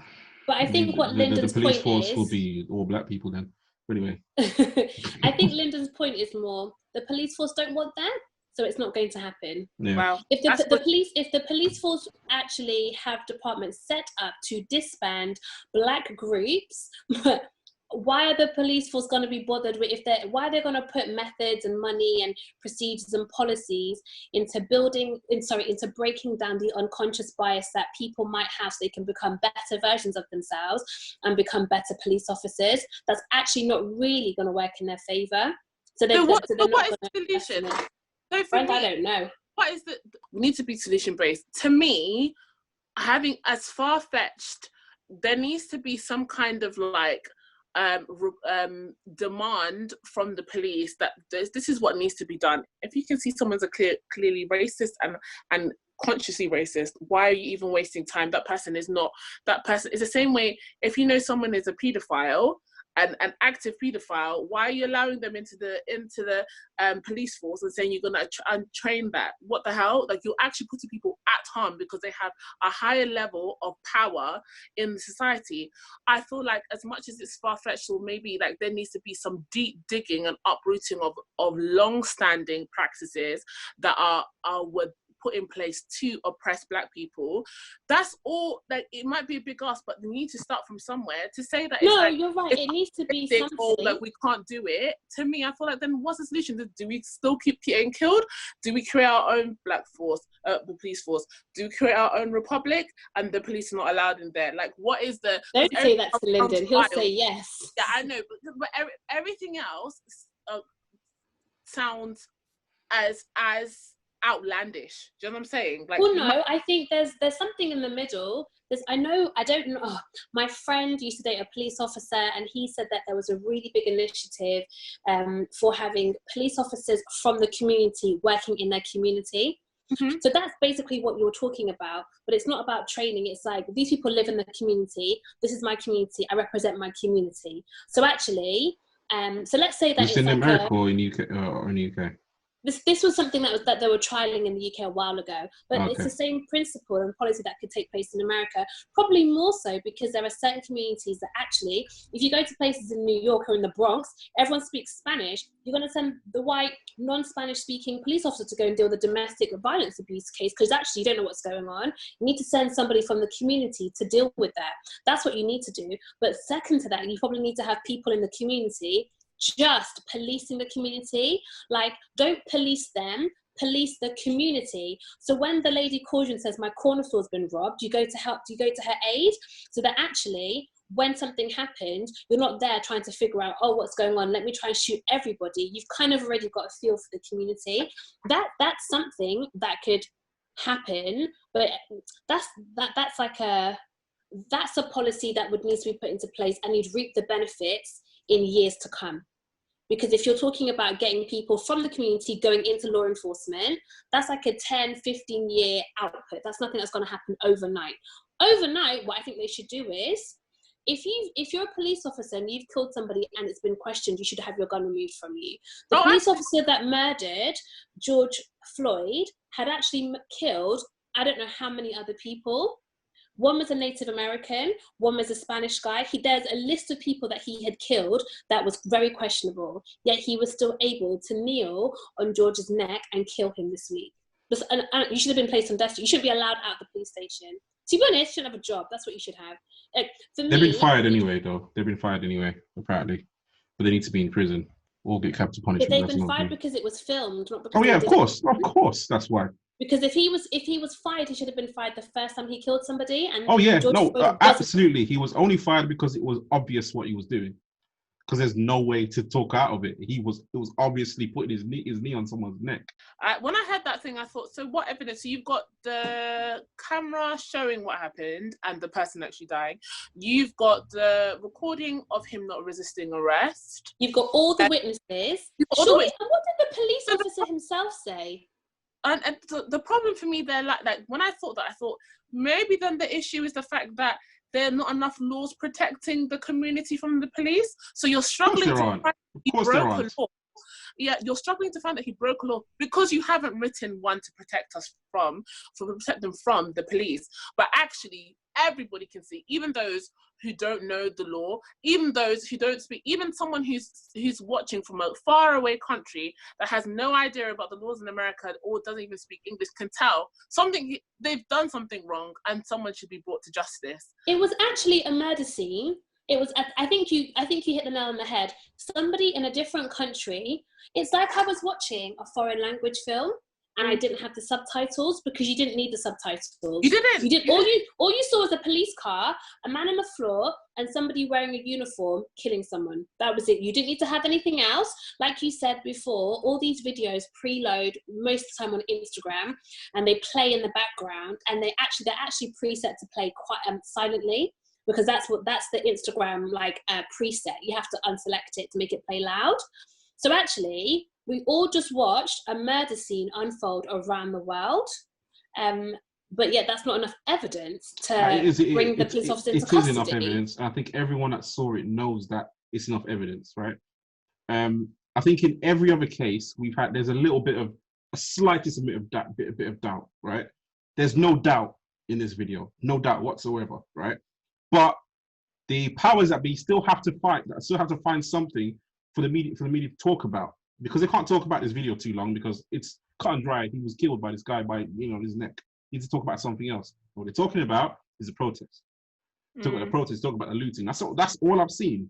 I think what Lyndon's the police point force will be all black people then. But anyway. I think Lyndon's point is more, the police force don't want that, so it's not going to happen. Yeah. Wow. If the police force actually have departments set up to disband black groups, why are the police force going to be bothered with why are they going to put methods and money and procedures and policies into breaking down the unconscious bias that people might have, so they can become better versions of themselves and become better police officers? That's actually not really going to work in their favor. So what is the solution? I don't know. We need to be solution based. To me, having as far-fetched, there needs to be some kind of like demand from the police that this is what needs to be done. If you can see someone's clearly racist and consciously racist, why are you even wasting time? That person is the same way. If you know someone is a paedophile, an active paedophile, why are you allowing them into the police force and saying you're going to train that? What the hell? Like, you're actually putting people at harm because they have a higher level of power in society. I feel like, as much as it's far-fetched, or maybe like there needs to be some deep digging and uprooting of long-standing practices that are put in place to oppress black people. That's all. Like, it might be a big ask, but they need to start from somewhere. To say that you're right, it needs to be something, or like we can't do it, to me, I feel like, then what's the solution? Do we still keep getting killed? Do we create our own black force, the police force? Do we create our own republic and the police are not allowed in there? Like, what is the... Don't say that to Lyndon, he'll say yes. Yeah, I know, but everything else sounds as outlandish. Do you know what I'm saying? Like, well, no, I think there's something in the middle. I don't know. My friend used to date a police officer, and he said that there was a really big initiative for having police officers from the community working in their community. So that's basically what you're talking about, but it's not about training. It's like, these people live in the community. This is my community. I represent my community. So actually, so let's say that it's in America or in UK or in the UK. This was something that they were trialing in the UK a while ago, but it's the same principle and policy that could take place in America, probably more so because there are certain communities that actually, if you go to places in New York or in the Bronx, everyone speaks Spanish, you're going to send the white, non-Spanish speaking police officer to go and deal with the domestic violence abuse case, because actually you don't know what's going on. You need to send somebody from the community to deal with that. That's what you need to do. But second to that, you probably need to have people in the community just policing the community. Like, don't police them, police the community. So when the lady calls you and says, my corner store's been robbed, you go to help, you go to her aid, so that actually when something happened, you're not there trying to figure out, oh, what's going on, let me try and shoot everybody. You've kind of already got a feel for the community. That's something that could happen, but that's a policy that would need to be put into place, and you'd reap the benefits in years to come. Because if you're talking about getting people from the community going into law enforcement, that's like a 10, 15-year output. That's nothing that's going to happen overnight. Overnight, what I think they should do is, if you're a police officer and you've killed somebody and it's been questioned, you should have your gun removed from you. The police officer that murdered George Floyd had actually killed, I don't know how many other people. One was a Native American, one was a Spanish guy. There's a list of people that he had killed that was very questionable, yet he was still able to kneel on George's neck and kill him this week. You should have been placed on death. You shouldn't be allowed out of the police station. To be honest, you shouldn't have a job. That's what you should have. They've been fired anyway, though. They've been fired anyway, apparently. But they need to be in prison or get capital punishment. But they've been fired because it was filmed, not because... Oh, yeah, of course. That's why. Because if he was fired, he should have been fired the first time he killed somebody. And absolutely. He was only fired because it was obvious what he was doing. Because there's no way to talk out of it. It was obviously putting his knee on someone's neck. When I heard that thing, I thought, so what evidence? So you've got the camera showing what happened and the person actually dying. You've got the recording of him not resisting arrest. You've got all the witnesses. What did the police officer himself say? And the problem for me there, like when I thought maybe then the issue is the fact that there are not enough laws protecting the community from the police. So you're struggling to find that he broke a law. Yeah, you're struggling to find that he broke a law because you haven't written one to protect them from the police. But actually, everybody can see, even those who don't know the law, even those who don't speak, even someone who's watching from a faraway country that has no idea about the laws in America or doesn't even speak English can tell they've done something wrong and someone should be brought to justice. It was actually a murder scene. It was. I think you hit the nail on the head. Somebody in a different country. It's like I was watching a foreign language film and I didn't have the subtitles because you didn't need the subtitles. You didn't. You did. All you saw was a police car, a man on the floor, and somebody wearing a uniform killing someone. That was it. You didn't need to have anything else. Like you said before, all these videos preload most of the time on Instagram, and they play in the background, and they're actually preset to play quite silently. Because that's the Instagram preset. You have to unselect it to make it play loud. So actually, we all just watched a murder scene unfold around the world. But yet that's not enough evidence to bring the police officer into custody. It is enough evidence. I think everyone that saw it knows that it's enough evidence, right? I think in every other case there's a slightest bit of doubt, right? There's no doubt in this video, no doubt whatsoever, right? But the powers that be still have to find something for the media to talk about, because they can't talk about this video too long because it's cut and dry. He was killed by this guy by his neck. They need to talk about something else. What they're talking about is a protest. Talk about the protest. Talk about the looting. That's all I've seen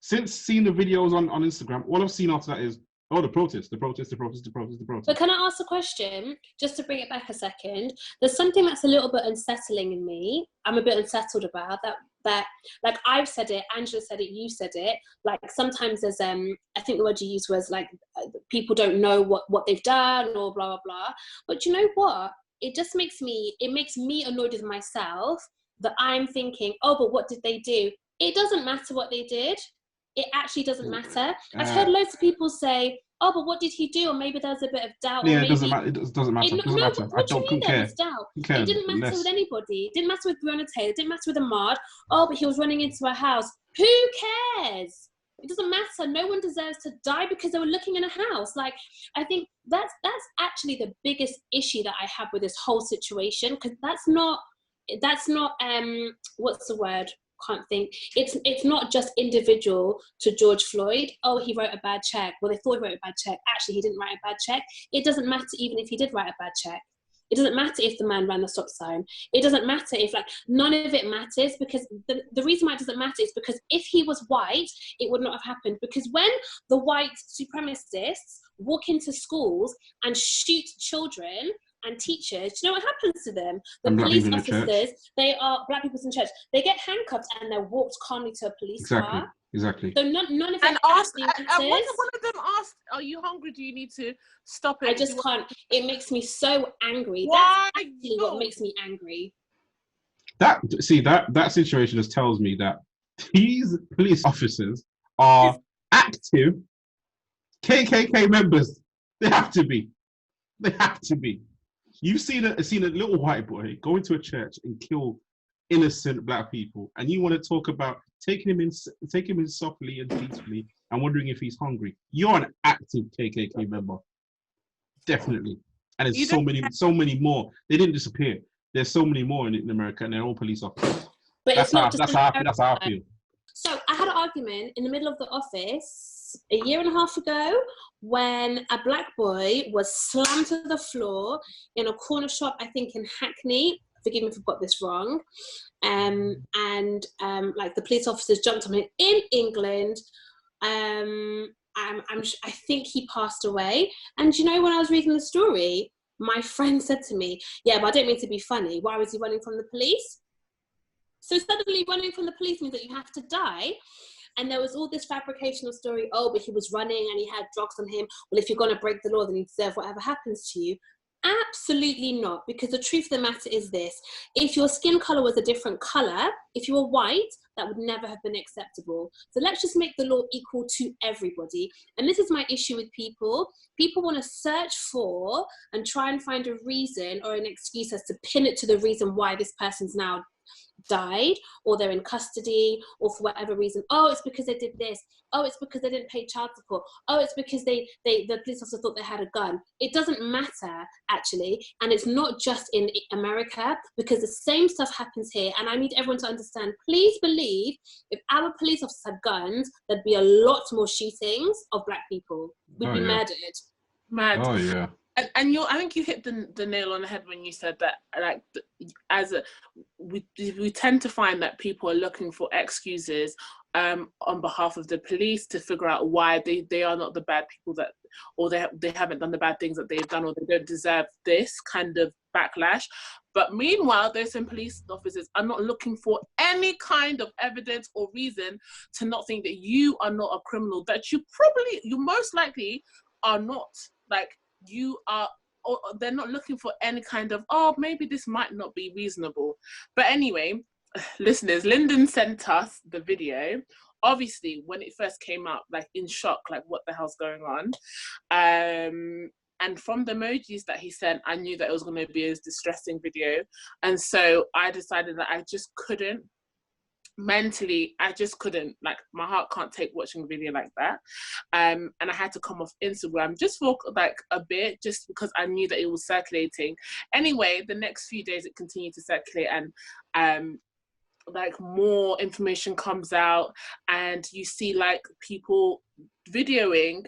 since seeing the videos on Instagram. All I've seen after that is the protest. But can I ask a question, just to bring it back a second? There's something that's a little bit unsettling in me. I'm a bit unsettled about that. Like I've said it, Angela said it, you said it. Like sometimes there's I think the word you used was like people don't know what they've done or blah blah blah. But you know what? It just makes me annoyed with myself that I'm thinking, oh, but what did they do? It doesn't matter what they did. It actually doesn't matter. I've heard loads of people say, oh, but what did he do? Or maybe there's a bit of doubt. Yeah, or maybe, it doesn't matter. It doesn't matter. It doesn't matter. What do you mean there care. was doubt? Care It didn't matter less. with anybody. It didn't matter with Breonna Taylor. It didn't matter with Ahmaud. Oh, but he was running into a house. Who cares? It doesn't matter. No one deserves to die because they were looking in a house. Like, I think that's actually the biggest issue that I have with this whole situation, because that's not what's the word? Can't think. It's not just individual to George Floyd. Oh, he wrote a bad check. Well, they thought he wrote a bad check. Actually, he didn't write a bad check. It doesn't matter even if he did write a bad check. It doesn't matter if the man ran the stop sign. It doesn't matter if, like, none of it matters, because the reason why it doesn't matter is because if he was white, it would not have happened. Because when the white supremacists walk into schools and shoot children and teachers, do you know what happens to them? The police officers, they are black people in church. They get handcuffed and they're walked calmly to a police car. Exactly. So none of it. And asked, one of them asked, "Are you hungry? Do you need to stop it?" I just can't. It makes me so angry. Why? That's actually what makes me angry. That situation just tells me that these police officers are active KKK members. They have to be. They have to be. You've seen a little white boy go into a church and kill innocent black people, and you want to talk about taking him in softly and peacefully and wondering if he's hungry. You're an active KKK member, definitely. And there's so many more. They didn't disappear. There's so many more in America, and they're all police officers. But that's how I feel. So I had an argument in the middle of the office a year and a half ago when a black boy was slammed to the floor in a corner shop, I think in Hackney. Forgive me if I've got this wrong. Like the police officers jumped on him in England. I think he passed away. And you know, when I was reading the story, my friend said to me, "Yeah, but I don't mean to be funny. Why was he running from the police?" So suddenly running from the police means that you have to die. And there was all this fabrication of story. Oh, but he was running and he had drugs on him. Well, if you're going to break the law, then you deserve whatever happens to you. Absolutely not, because the truth of the matter is this: if your skin color was a different color, if you were white, that would never have been acceptable. So let's just make the law equal to everybody. And this is my issue with people. People want to search for and try and find a reason or an excuse as to pin it to the reason why this person's now died, or they're in custody, or for whatever reason. Oh, it's because they did this. Oh, it's because they didn't pay child support. Oh, it's because the police officer thought they had a gun. It doesn't matter, actually. And it's not just in America, because the same stuff happens here. And I need everyone to understand, please believe, if our police officers had guns, there'd be a lot more shootings of black people. We'd be murdered. Mad. Oh, yeah. And I think you hit the nail on the head when you said that, like, we tend to find that people are looking for excuses on behalf of the police to figure out why they are not the bad people that, or they haven't done the bad things that they've done, or they don't deserve this kind of backlash. But meanwhile, those same police officers are not looking for any kind of evidence or reason to not think that you are not a criminal, that you most likely are not, like, you are, or they're not looking for any kind of, oh, maybe this might not be reasonable. But anyway, listeners, Lyndon sent us the video. Obviously, when it first came out, like, in shock, like, what the hell's going on? And from the emojis that he sent, I knew that it was going to be a distressing video. And so I decided that I just couldn't, mentally, I just couldn't, like, my heart can't take watching a video like that. And I had to come off Instagram just for like a bit, just because I knew that it was circulating. Anyway, the next few days it continued to circulate, and like, more information comes out, and you see, like, people videoing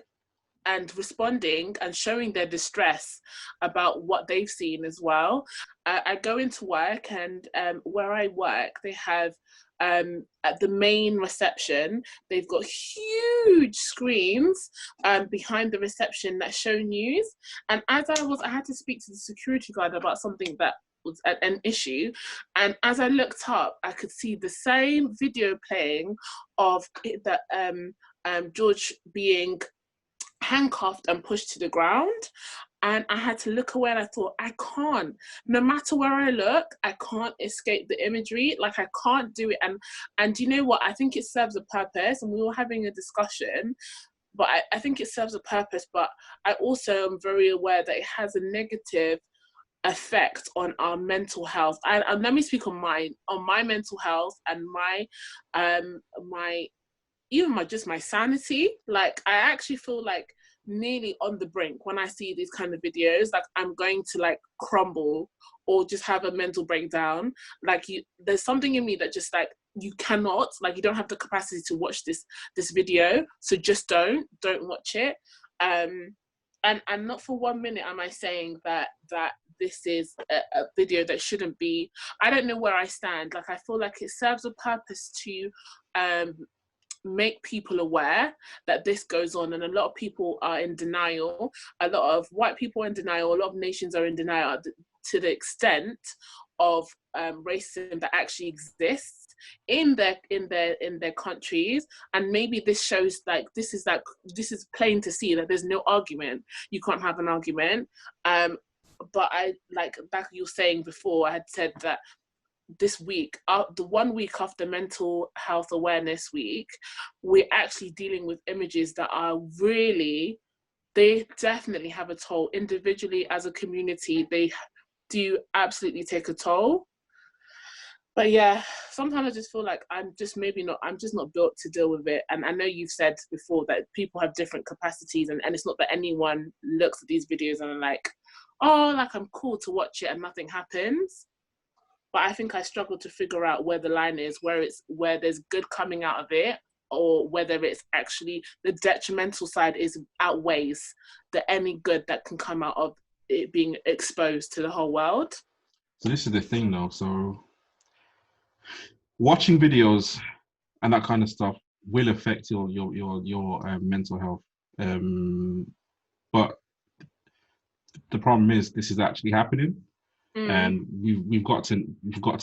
and responding and showing their distress about what they've seen as well. I go into work, and where I work, they have at the main reception, they've got huge screens behind the reception that show news. And as I had to speak to the security guard about something that was an issue, and as I looked up, I could see the same video playing of George being handcuffed and pushed to the ground. And I had to look away, and I thought, I can't, no matter where I look, I can't escape the imagery. Like, I can't do it. And you know what? I think it serves a purpose. And we were having a discussion. but I think it serves a purpose. But I also am very aware that it has a negative effect on our mental health. And let me speak on my mental health and my even my sanity. Like, I actually feel like nearly on the brink when I see these kind of videos. Like, I'm going to like crumble or just have a mental breakdown. Like, there's something in me that just like, you cannot, like, you don't have the capacity to watch this video, so just don't watch it. And not for 1 minute am I saying that this is a video that shouldn't be. I don't know where I stand. Like, I feel like it serves a purpose to make people aware that this goes on, and a lot of people are in denial. A lot of white people are in denial. A lot of nations are in denial to the extent of racism that actually exists in their countries. And maybe this shows like this is plain to see that there's no argument. You can't have an argument. But I, like you were saying before, I had said that this week, the 1 week after Mental Health Awareness Week, we're actually dealing with images that are really, they definitely have a toll. Individually, as a community, they do absolutely take a toll. But yeah, sometimes I just feel like I'm just not built to deal with it. And I know you've said before that people have different capacities, and it's not that anyone looks at these videos and are like, oh, like, I'm cool to watch it and nothing happens. But I think I struggle to figure out where the line is, where there's good coming out of it, or whether it's actually the detrimental side outweighs the any good that can come out of it being exposed to the whole world. So this is the thing though. So watching videos and that kind of stuff will affect your mental health. But the problem is this is actually happening. And we've got to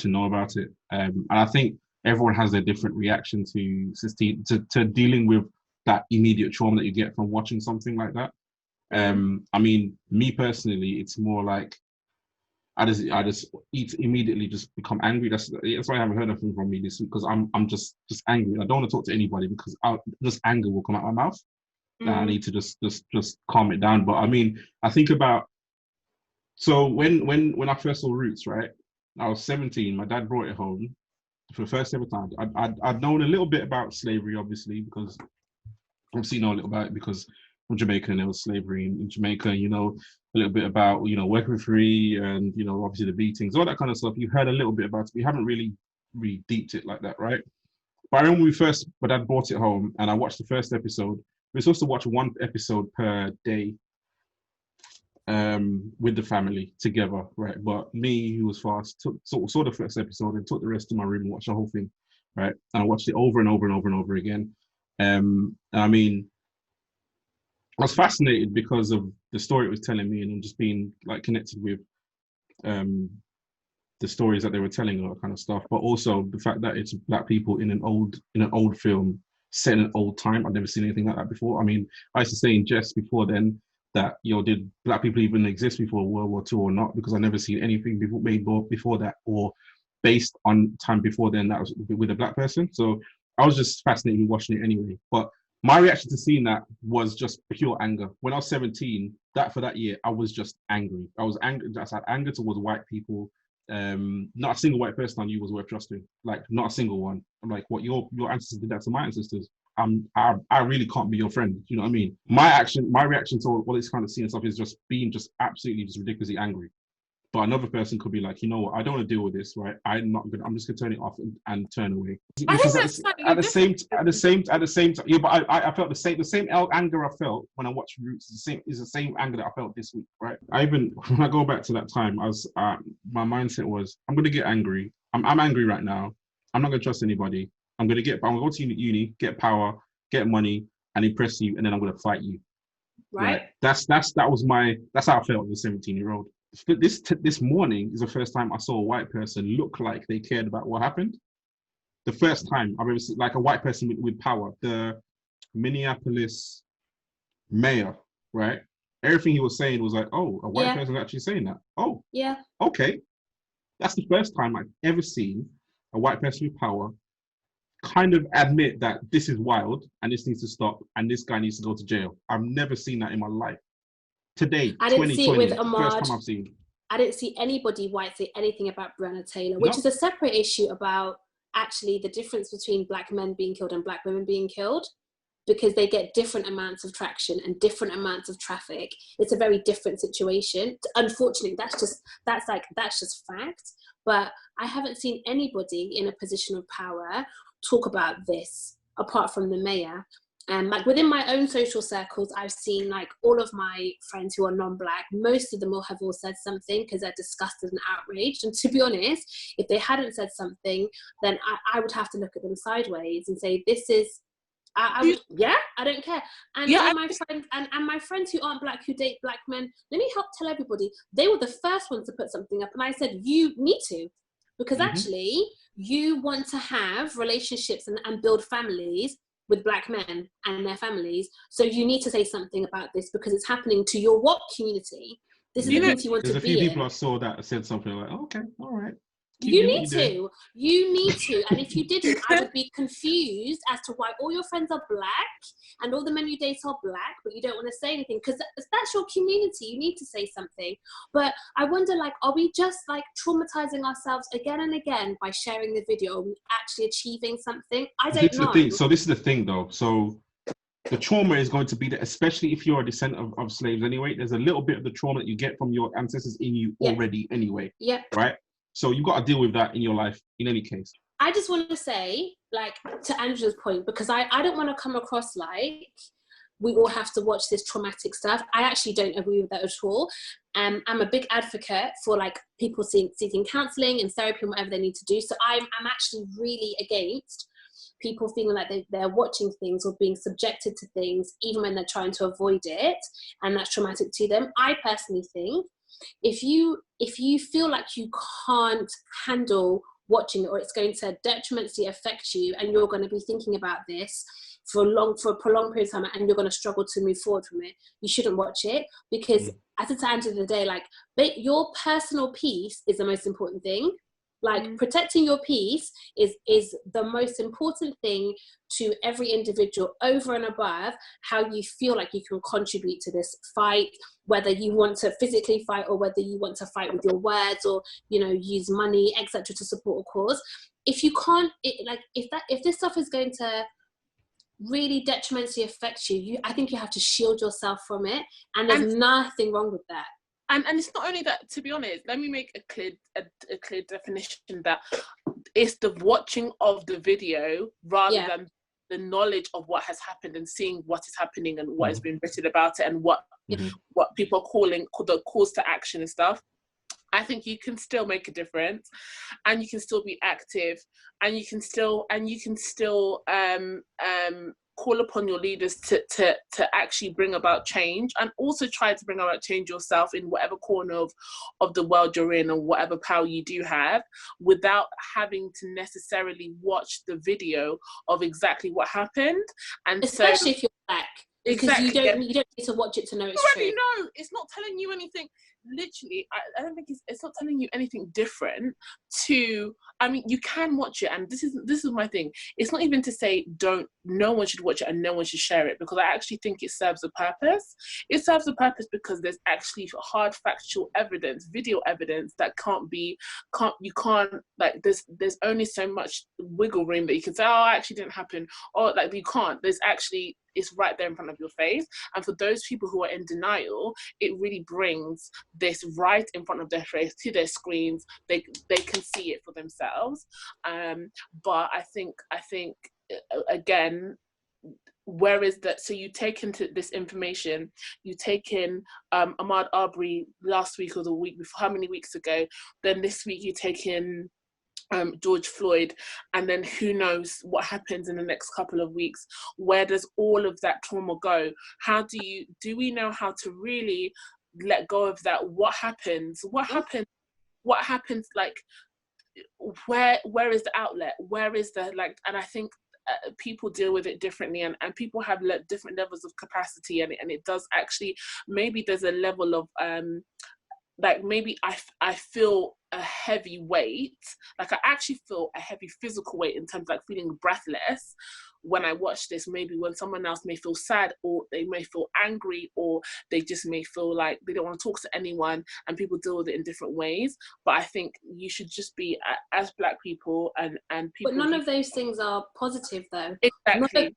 know about it. And I think everyone has their different reaction to dealing with that immediate trauma that you get from watching something like that. I mean, me personally, it's more like I just immediately just become angry. That's why I haven't heard anything from me this week, because I'm just angry. I don't want to talk to anybody because just anger will come out my mouth. And I need to just calm it down. But I mean, I think about. So when I first saw Roots, right, I was 17. My dad brought it home for the first ever time. I'd known a little bit about slavery, obviously, because obviously know a little about it because I'm Jamaican and there was slavery in Jamaica. You know a little bit about working free and obviously the beatings, all that kind of stuff. You heard a little bit about it. We haven't really deeped it like that, right? But I remember my dad brought it home and I watched the first episode. We were supposed to watch one episode per day. With the family together, right? But me, who was fast, saw the first episode and took the rest to my room and watched the whole thing, right? And I watched it over and over and over and over again. I mean, I was fascinated because of the story it was telling me, and just being like connected with the stories that they were telling, all that kind of stuff. But also the fact that it's black people in an old film set in an old time. I've never seen anything like that before. I mean, I used to say in jest before then that did black people even exist before World War II or not? Because I never seen anything made before that or based on time before then that was with a black person. So I was just fascinated with watching it anyway. But my reaction to seeing that was just pure anger. When I was 17, for that year, I was just angry. I was angry. I had anger towards white people. Not a single white person I knew was worth trusting. Like, not a single one. I'm like, what, your ancestors did that to my ancestors? I really can't be your friend. You know what I mean? My reaction to all this kind of scene and stuff is just being absolutely ridiculously angry. But another person could be like, you know what, I don't want to deal with this, right? I'm just gonna turn it off and turn away. Because at the same time, yeah. But I felt the same anger I felt when I watched Roots is the same anger that I felt this week, right? When I go back to that time, my mindset was, I'm gonna get angry. I'm angry right now. I'm not gonna trust anybody. I'm gonna go to uni, get power, get money, and impress you, and then I'm gonna fight you. Right? That's how I felt as a 17-year-old. This morning is the first time I saw a white person look like they cared about what happened. The first time I've ever seen like a white person with power. The Minneapolis mayor, right? Everything he was saying was like, oh, a white person actually saying that. Oh, yeah. Okay. That's the first time I've ever seen a white person with power kind of admit that this is wild and this needs to stop and this guy needs to go to jail. I've never seen that in my life. Today, I didn't see it with 2020, the Ahmad. first time I've seen it. I didn't see anybody white say anything about Breonna Taylor, which No. is a separate issue about actually the difference between black men being killed and black women being killed, because they get different amounts of traction and different amounts of traffic. It's a very different situation. Unfortunately, that's just fact. But I haven't seen anybody in a position of power talk about this apart from the mayor. And like within my own social circles, I've seen like all of my friends who are non-black, most of them will have all said something because they're disgusted and outraged. And to be honest, if they hadn't said something, then I would have to look at them sideways and say, this is, I don't care. And my friends who aren't black, who date black men, let me help tell everybody, they were the first ones to put something up. And I said, you need to, because actually you want to have relationships and build families with black men and their families. So you need to say something about this because it's happening to your what community? This is the community you want to be in. There's a few people I saw that said something like, okay, all right. You need to. And if you didn't, I would be confused as to why all your friends are black and all the men you date are black, but you don't want to say anything because that's your community. You need to say something. But I wonder, like, are we just like traumatizing ourselves again and again by sharing the video? Are we actually achieving something? I don't know. So this is the thing, though. So the trauma is going to be there, especially if you're a descendant of slaves anyway. There's a little bit of the trauma that you get from your ancestors in you already anyway. Yeah. Right? So you've got to deal with that in your life in any case. I just want to say, like, to Andrew's point, because I don't want to come across like we all have to watch this traumatic stuff. I actually don't agree with that at all. I'm a big advocate for like people seeking counselling and therapy and whatever they need to do. So I'm actually really against people feeling like they're watching things or being subjected to things even when they're trying to avoid it, and that's traumatic to them. I personally think if you feel like you can't handle watching it, or it's going to detrimentally affect you and you're going to be thinking about this for a prolonged period of time and you're going to struggle to move forward from it, you shouldn't watch it. Because at the end of the day, like, your personal peace is the most important thing. Like, protecting your peace is the most important thing to every individual, over and above how you feel like you can contribute to this fight, whether you want to physically fight or whether you want to fight with your words or, you know, use money, etc., to support a cause. If you can't, if this stuff is going to really detrimentally affect you, I think you have to shield yourself from it, and there's nothing wrong with that. And it's not only that, to be honest, let me make a clear definition that it's the watching of the video rather than the knowledge of what has happened and seeing what is happening and what has been written about it and what people are calling the calls to action and stuff. I think you can still make a difference, and you can still be active, and you can still call upon your leaders to actually bring about change, and also try to bring about change yourself in whatever corner of the world you're in, or whatever power you do have, without having to necessarily watch the video of exactly what happened. And especially if you're black. Because exactly, you don't need to watch it to know it's true. No, it's not telling you anything. Literally, I don't think it's not telling you anything different to. I mean, you can watch it, and this is my thing. It's not even to say no one should watch it and no one should share it, because I actually think it serves a purpose. It serves a purpose because there's actually hard factual evidence, video evidence that there's only so much wiggle room that you can say, oh, it actually didn't happen, or like you can't. It's right there in front of your face. And for those people who are in denial, it really brings this right in front of their face to their screens. They can see it for themselves. But I think again, where is that? So you take into this information, you take in Ahmaud Arbery last week or the week before, how many weeks ago? Then this week you take in George Floyd, and then who knows what happens in the next couple of weeks. Where does all of that trauma go? How do we know how to really let go of that? What happens, like, where is the outlet, where is the, like, and I think people deal with it differently, and people have different levels of capacity, and it does actually, maybe there's a level of like, maybe I feel a heavy weight. Like I actually feel a heavy physical weight in terms of like feeling breathless when I watch this. Maybe when someone else may feel sad, or they may feel angry, or they just may feel like they don't want to talk to anyone, and people deal with it in different ways. But I think you should just be, as Black people and people. But none of those things are positive, though. Exactly.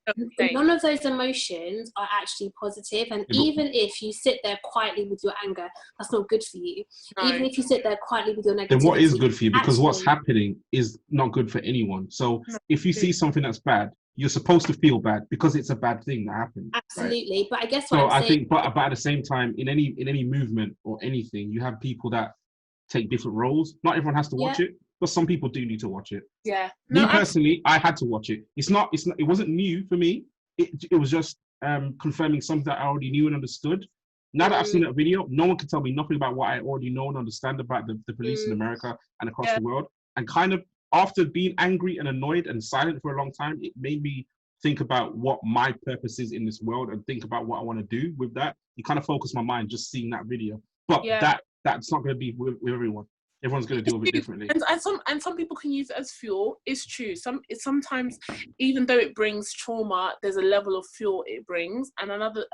None of those emotions are actually positive. And even if you sit there quietly with your anger, that's not good for you. No. Even if you sit there quietly with your negativity, then what is good for you? Because what's happening is not good for anyone. So if you see something that's bad, you're supposed to feel bad because it's a bad thing that happened. Absolutely, right? But I guess what I'm saying, but at the same time, in any movement or anything, you have people that take different roles. Not everyone has to watch it, but some people do need to watch it. Yeah. Me personally, I had to watch it. It wasn't new for me. It was just confirming something that I already knew and understood. Now that I've seen that video, no one can tell me nothing about what I already know and understand about the police in America and across the world. And kind of after being angry and annoyed and silent for a long time, it made me think about what my purpose is in this world and think about what I want to do with that. You kind of focus my mind just seeing that video. But that's not going to be with everyone. Everyone's going to deal with it differently. And some people can use it as fuel. It's true. Sometimes, even though it brings trauma, there's a level of fuel it brings, and another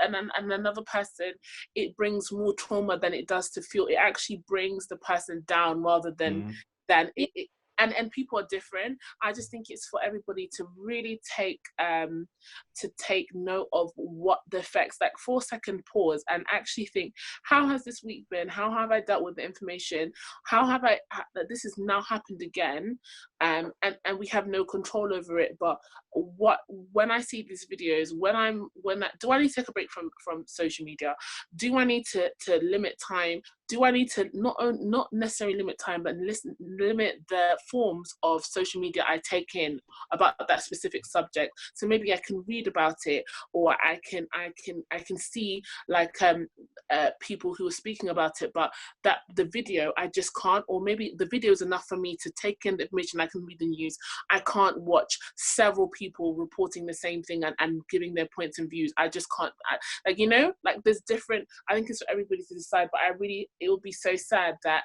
person, it brings more trauma than it does to fuel. It actually brings the person down rather than it. And people are different. I just think it's for everybody to really take note of what the effects, like 4-second pause and actually think, how has this week been? How have I dealt with the information? How have that this has now happened again? And we have no control over it. But when I see these videos, do I need to take a break from social media? Do I need to limit time? Do I need to not necessarily limit time, but limit the forms of social media I take in about that specific subject? So maybe I can read about it, or I can see like people who are speaking about it, but that the video I just can't, or maybe the video is enough for me to take in the information. I can read the news. I can't watch several people reporting the same thing and giving their points and views. I just can't. There's different. I think it's for everybody to decide, but it will be so sad that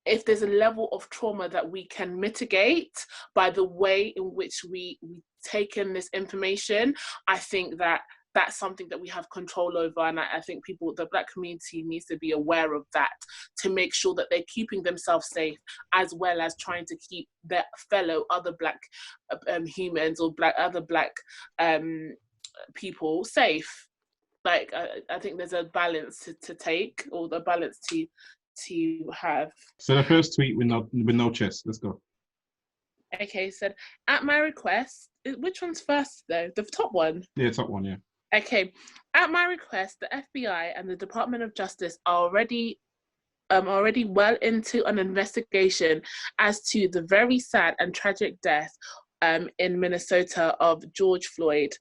if there's a level of trauma that we can mitigate by the way in which we take in this information, I think that's something that we have control over. And I think the Black community needs to be aware of that, to make sure that they're keeping themselves safe, as well as trying to keep their fellow other Black humans or other Black people safe. Like I think there's a balance to take, or the balance to have. So the first tweet with no chest. Let's go. Okay, said, at my request, which one's first though? The top one? Yeah, top one, yeah. Okay, at my request, the FBI and the Department of Justice are already well into an investigation as to the very sad and tragic death in Minnesota of George Floyd.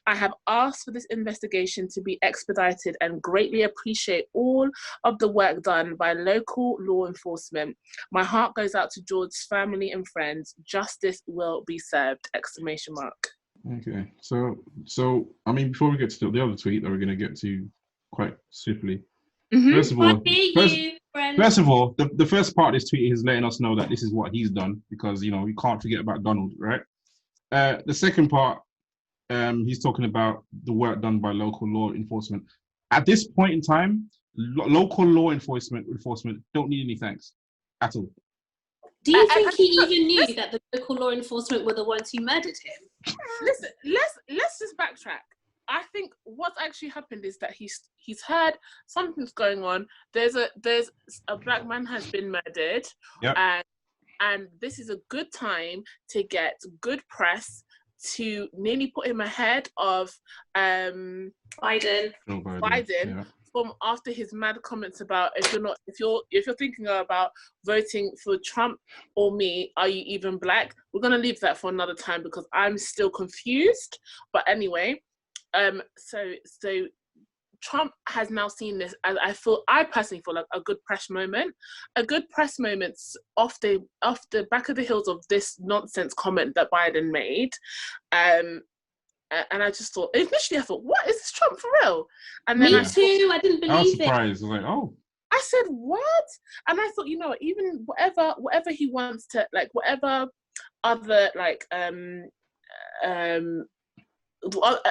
I have asked for this investigation to be expedited and greatly appreciate all of the work done by local law enforcement. My heart goes out to George's family and friends. Justice will be served! ! Okay, so I mean, before we get to the other tweet that we're going to get to quite swiftly, first of all, the first part of this tweet is letting us know that this is what he's done, because we can't forget about Donald, right? The second part, he's talking about the work done by local law enforcement. At this point in time, local law enforcement don't need any thanks at all. Do you think he even knew that the local law enforcement were the ones who murdered him? Listen, let's just backtrack. I think what's actually happened is that he's heard something's going on. There's a Black man has been murdered, and this is a good time to get good press to nearly put him ahead of Biden. Yeah. From after his mad comments about if you're thinking about voting for Trump or me, are you even Black? We're gonna leave that for another time because I'm still confused. But anyway, so Trump has now seen this as I personally feel like a good press moment off the back of the heels of this nonsense comment that Biden made. And I just thought, initially I thought, what is this Trump for real? And then Me too. I didn't believe it. I was surprised. I was like, oh. I said, what? And I thought, you know, even whatever he wants to, like, whatever other, like,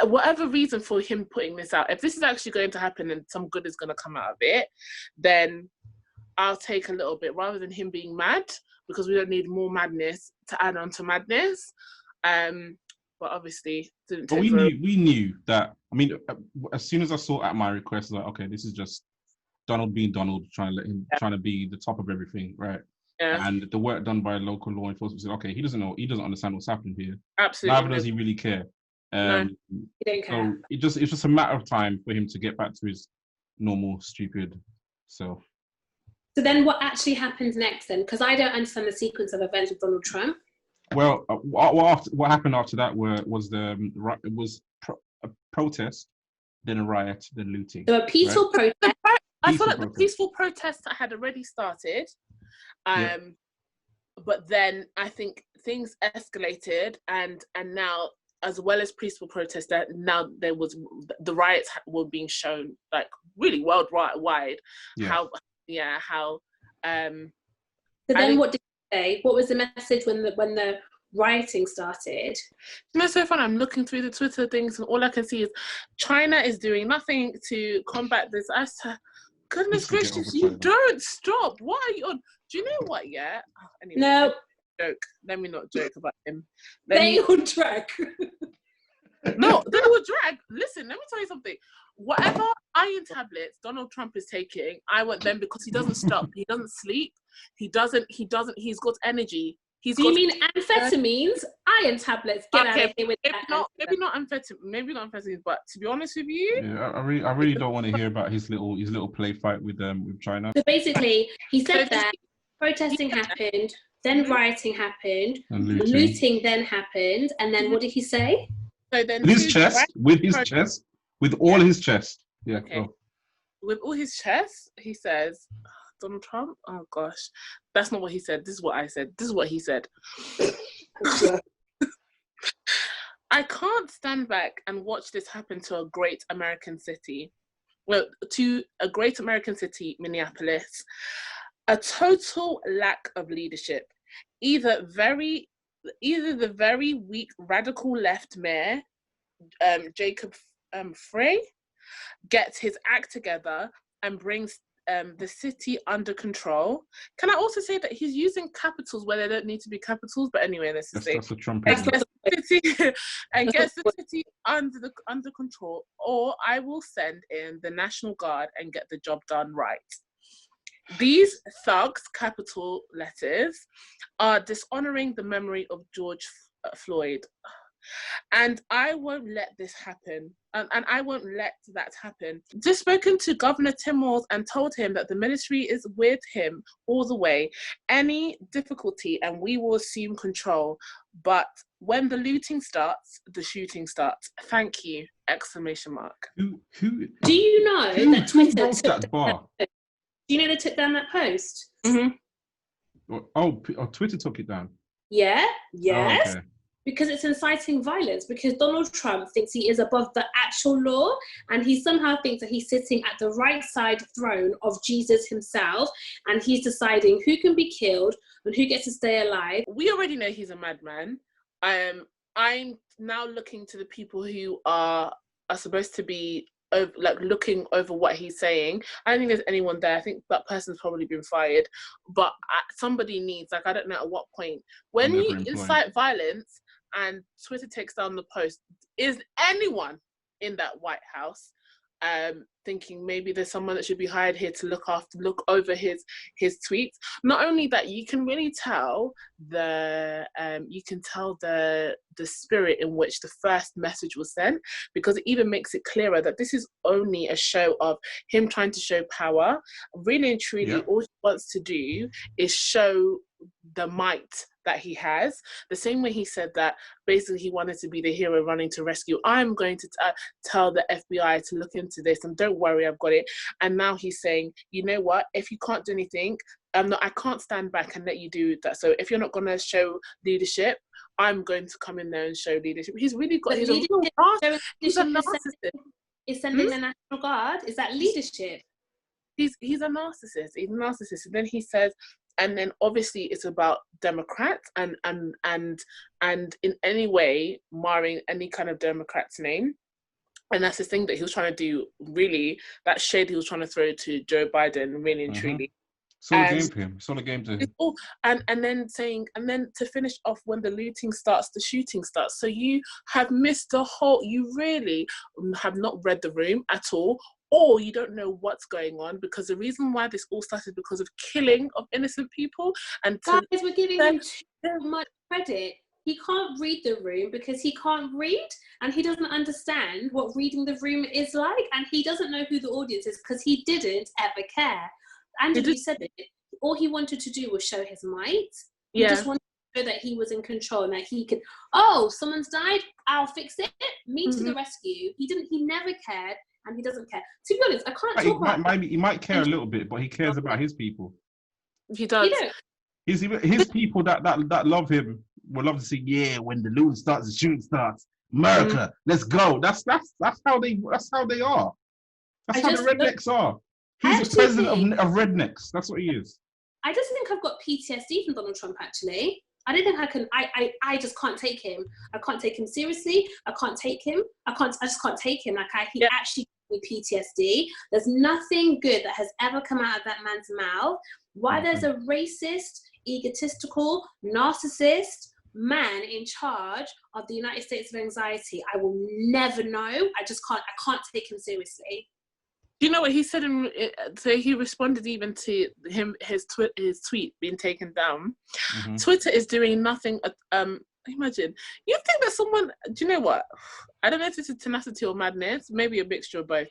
whatever reason for him putting this out, if this is actually going to happen and some good is going to come out of it, then I'll take a little bit, rather than him being mad, because we don't need more madness to add on to madness. But obviously, didn't take. But we knew that. I mean, as soon as I saw at my request, like, okay, this is just Donald being Donald, trying to be the top of everything, right? Yeah. And the work done by local law enforcement said, okay, he doesn't understand what's happening here. Absolutely. Neither does he really care. No, he don't care. So it's just a matter of time for him to get back to his normal stupid self. So then, what actually happens next then? Because I don't understand the sequence of events with Donald Trump. Well, what happened after that was a protest, then a riot, then looting. So a peaceful protest. I feel like the peaceful protest had already started, but then I think things escalated, and now, as well as peaceful protest, that now there was the riots were being shown, like, really worldwide. Yeah. So then what did you say? What was the message when the rioting started? You know, so funny. I'm looking through the Twitter things, and all I can see is China is doing nothing to combat this. I said, goodness gracious, you don't stop. What are you on? Do you know what? Yeah. Oh, anyway, no. Joke. Let me not joke about him. They will drag. No, they will drag. Listen, let me tell you something. Whatever iron tablets Donald Trump is taking, I want them, because he doesn't stop. He doesn't sleep. He's got energy. Do you mean amphetamines? Iron tablets? Get out of here with that. Maybe not amphetamines, but to be honest with you, yeah, I really don't want to hear about his little play fight with China. So basically, he said that protesting happened, then rioting happened, and looting then happened, and then what did he say? So then with his chest, with all his chest. Yeah. Okay. With all his chest, he says, Donald Trump? Oh gosh. That's not what he said. This is what I said. This is what he said. I can't stand back and watch this happen to a great American city. Well, to a great American city, Minneapolis. A total lack of leadership. Either the very weak radical left mayor, Jacob Frey, gets his act together and brings the city under control. Can I also say that he's using capitals where they don't need to be capitals? But anyway, let's just say that's a Trump and gets the city under control, or I will send in the National Guard and get the job done right. These thugs, capital letters, are dishonoring the memory of George Floyd. And I won't let this happen. And I won't let that happen. Just spoken to Governor Tim Walz and told him that the military is with him all the way. Any difficulty and we will assume control. But when the looting starts, the shooting starts. Thank you! Exclamation mark. Who do you know that Twitter wrote that bar? Do you know they took down that post? Mm-hmm. Oh, Twitter took it down. Yeah. Yes. Oh, okay. Because it's inciting violence, because Donald Trump thinks he is above the actual law, and he somehow thinks that he's sitting at the right side throne of Jesus himself, and he's deciding who can be killed and who gets to stay alive. We already know he's a madman. I'm now looking to the people who are supposed to be looking over what he's saying. I don't think there's anyone there. I think that person's probably been fired, but somebody needs, I don't know at what point, when you incite violence and Twitter takes down the post, is anyone in that White House thinking maybe there's someone that should be hired here to look over his tweets? Not only that, you can really tell the spirit in which the first message was sent, because it even makes it clearer that this is only a show of him trying to show power. Really and truly, all he wants to do is show the might that he has. The same way he said that basically he wanted to be the hero running to rescue. I'm going to tell the FBI to look into this, and don't worry, I've got it. And now he's saying, you know what, if you can't do anything, I can't stand back and let you do that. So if you're not going to show leadership, I'm going to come in there and show leadership. He's really got he's a narcissist. Is sending the National Guard? Is that leadership? He's a narcissist. He's a narcissist. And then he says, and then obviously it's about Democrats and in any way marring any kind of Democrat's name. And that's the thing that he was trying to do, really, that shade he was trying to throw to Joe Biden, really and truly. It's all a game for him. It's all a game to him. And then to finish off, when the looting starts, the shooting starts. So you have missed the whole, you really have not read the room at all, or you don't know what's going on, because the reason why this all started because of killing of innocent people. And guys, we're giving him too much credit. He can't read the room because he can't read, and he doesn't understand what reading the room is like, and he doesn't know who the audience is because he didn't ever care. Andrew, you said it. All he wanted to do was show his might. He just wanted to show that he was in control and that he could, oh, someone's died, I'll fix it. Me to the rescue. He never cared, and he doesn't care. To be honest, I can't talk about he might care a little bit, but he cares about his people. He does. His people that love him will love to see, when the looting starts, the shooting starts. America, let's go. That's how they are. That's how the rednecks are. He's the president of rednecks. That's what he is. I just think I've got PTSD from Donald Trump, actually. I don't think I can, I just can't take him. I can't take him seriously. I can't take him. I just can't take him. He actually gives me PTSD. There's nothing good that has ever come out of that man's mouth. Why there's a racist, egotistical, narcissist man in charge of the United States of anxiety, I will never know. I can't take him seriously. You know what he said? So he responded even to his tweet being taken down. Twitter is doing nothing. Imagine, you think that someone, do you know what? I don't know if this is tenacity or madness, maybe a mixture of both.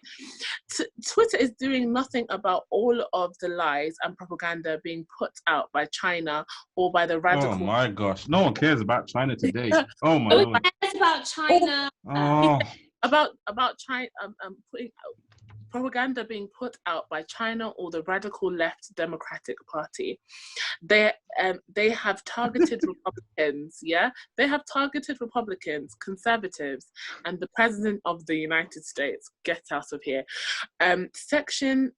Twitter is doing nothing about all of the lies and propaganda being put out by China or by the radical. Oh my gosh, no one cares about China today. Oh my Lord. No one cares about China. About China putting out propaganda being put out by China or the radical left Democratic Party. They have targeted Republicans, They have targeted Republicans, conservatives, and the President of the United States. Get out of here. Section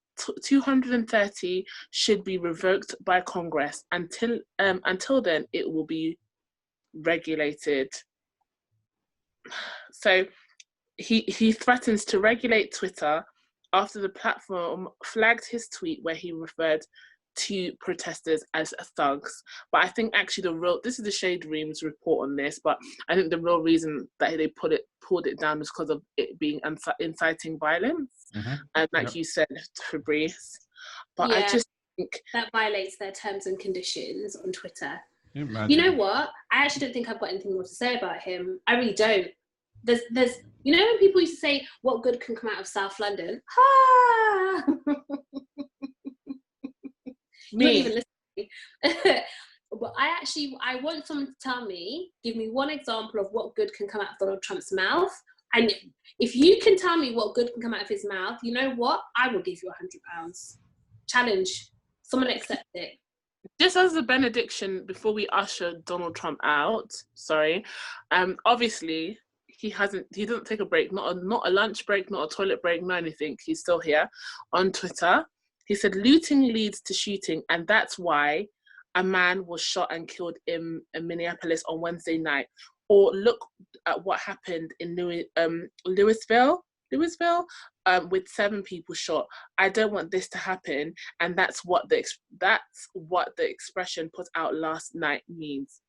230 should be revoked by Congress. Until then, it will be regulated. So he threatens to regulate Twitter after the platform flagged his tweet where he referred to protesters as thugs. But I think actually this is the Shade Room's report on this, but I think the real reason that they pulled it down is because of it being inciting violence. And like you said, Fabrice. But I just think that violates their terms and conditions on Twitter. You know what? I actually don't think I've got anything more to say about him. I really don't. There's you know when people used to say what good can come out of South London? Me. Not even listening. But I want someone to tell me, give me one example of what good can come out of Donald Trump's mouth. And if you can tell me what good can come out of his mouth, you know what? I will give you £100. Challenge. Someone accept it. Just as a benediction before we usher Donald Trump out, obviously he doesn't take a break, not a lunch break, not a toilet break, not anything. He's still here on Twitter. He said looting leads to shooting, and that's why a man was shot and killed in Minneapolis on Wednesday night. Or look at what happened in Louisville, with 7 people shot. I don't want this to happen, and that's what the expression put out last night means.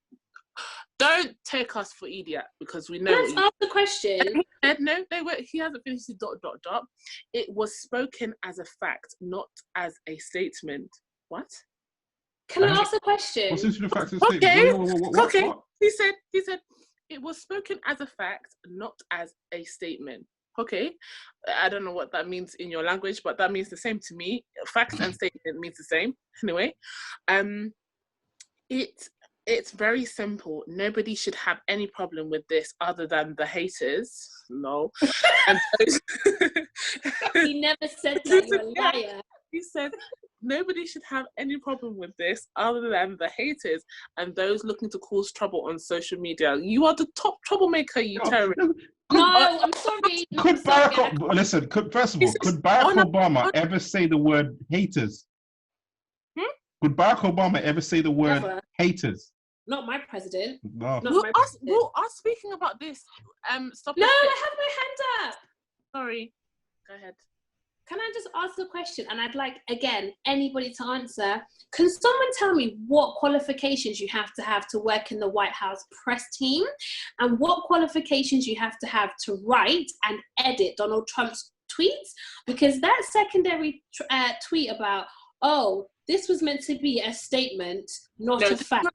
Don't take us for idiot, because we know. Let's ask the question. He hasn't finished his ... It was spoken as a fact, not as a statement. What? Can I ask a question? What's into the fact? Okay. What? He said it was spoken as a fact, not as a statement. Okay, I don't know what that means in your language, but that means the same to me. Fact and statement means the same. Anyway, it's very simple. Nobody should have any problem with this other than the haters. No. And he never said that. You're a liar. He said nobody should have any problem with this other than the haters and those looking to cause trouble on social media. You are the top troublemaker, you terrorist. No, I'm sorry. No, Could I'm sorry. First of all, could Barack Obama ever say the word haters? Could Barack Obama ever say the word haters? Not my president. No. We'll us speaking about this. Stop. No, I have my hand up. Sorry. Go ahead. Can I just ask a question? And I'd like, again, anybody to answer. Can someone tell me what qualifications you have to work in the White House press team, and what qualifications you have to write and edit Donald Trump's tweets? Because that secondary tweet about, this was meant to be a statement, not a fact.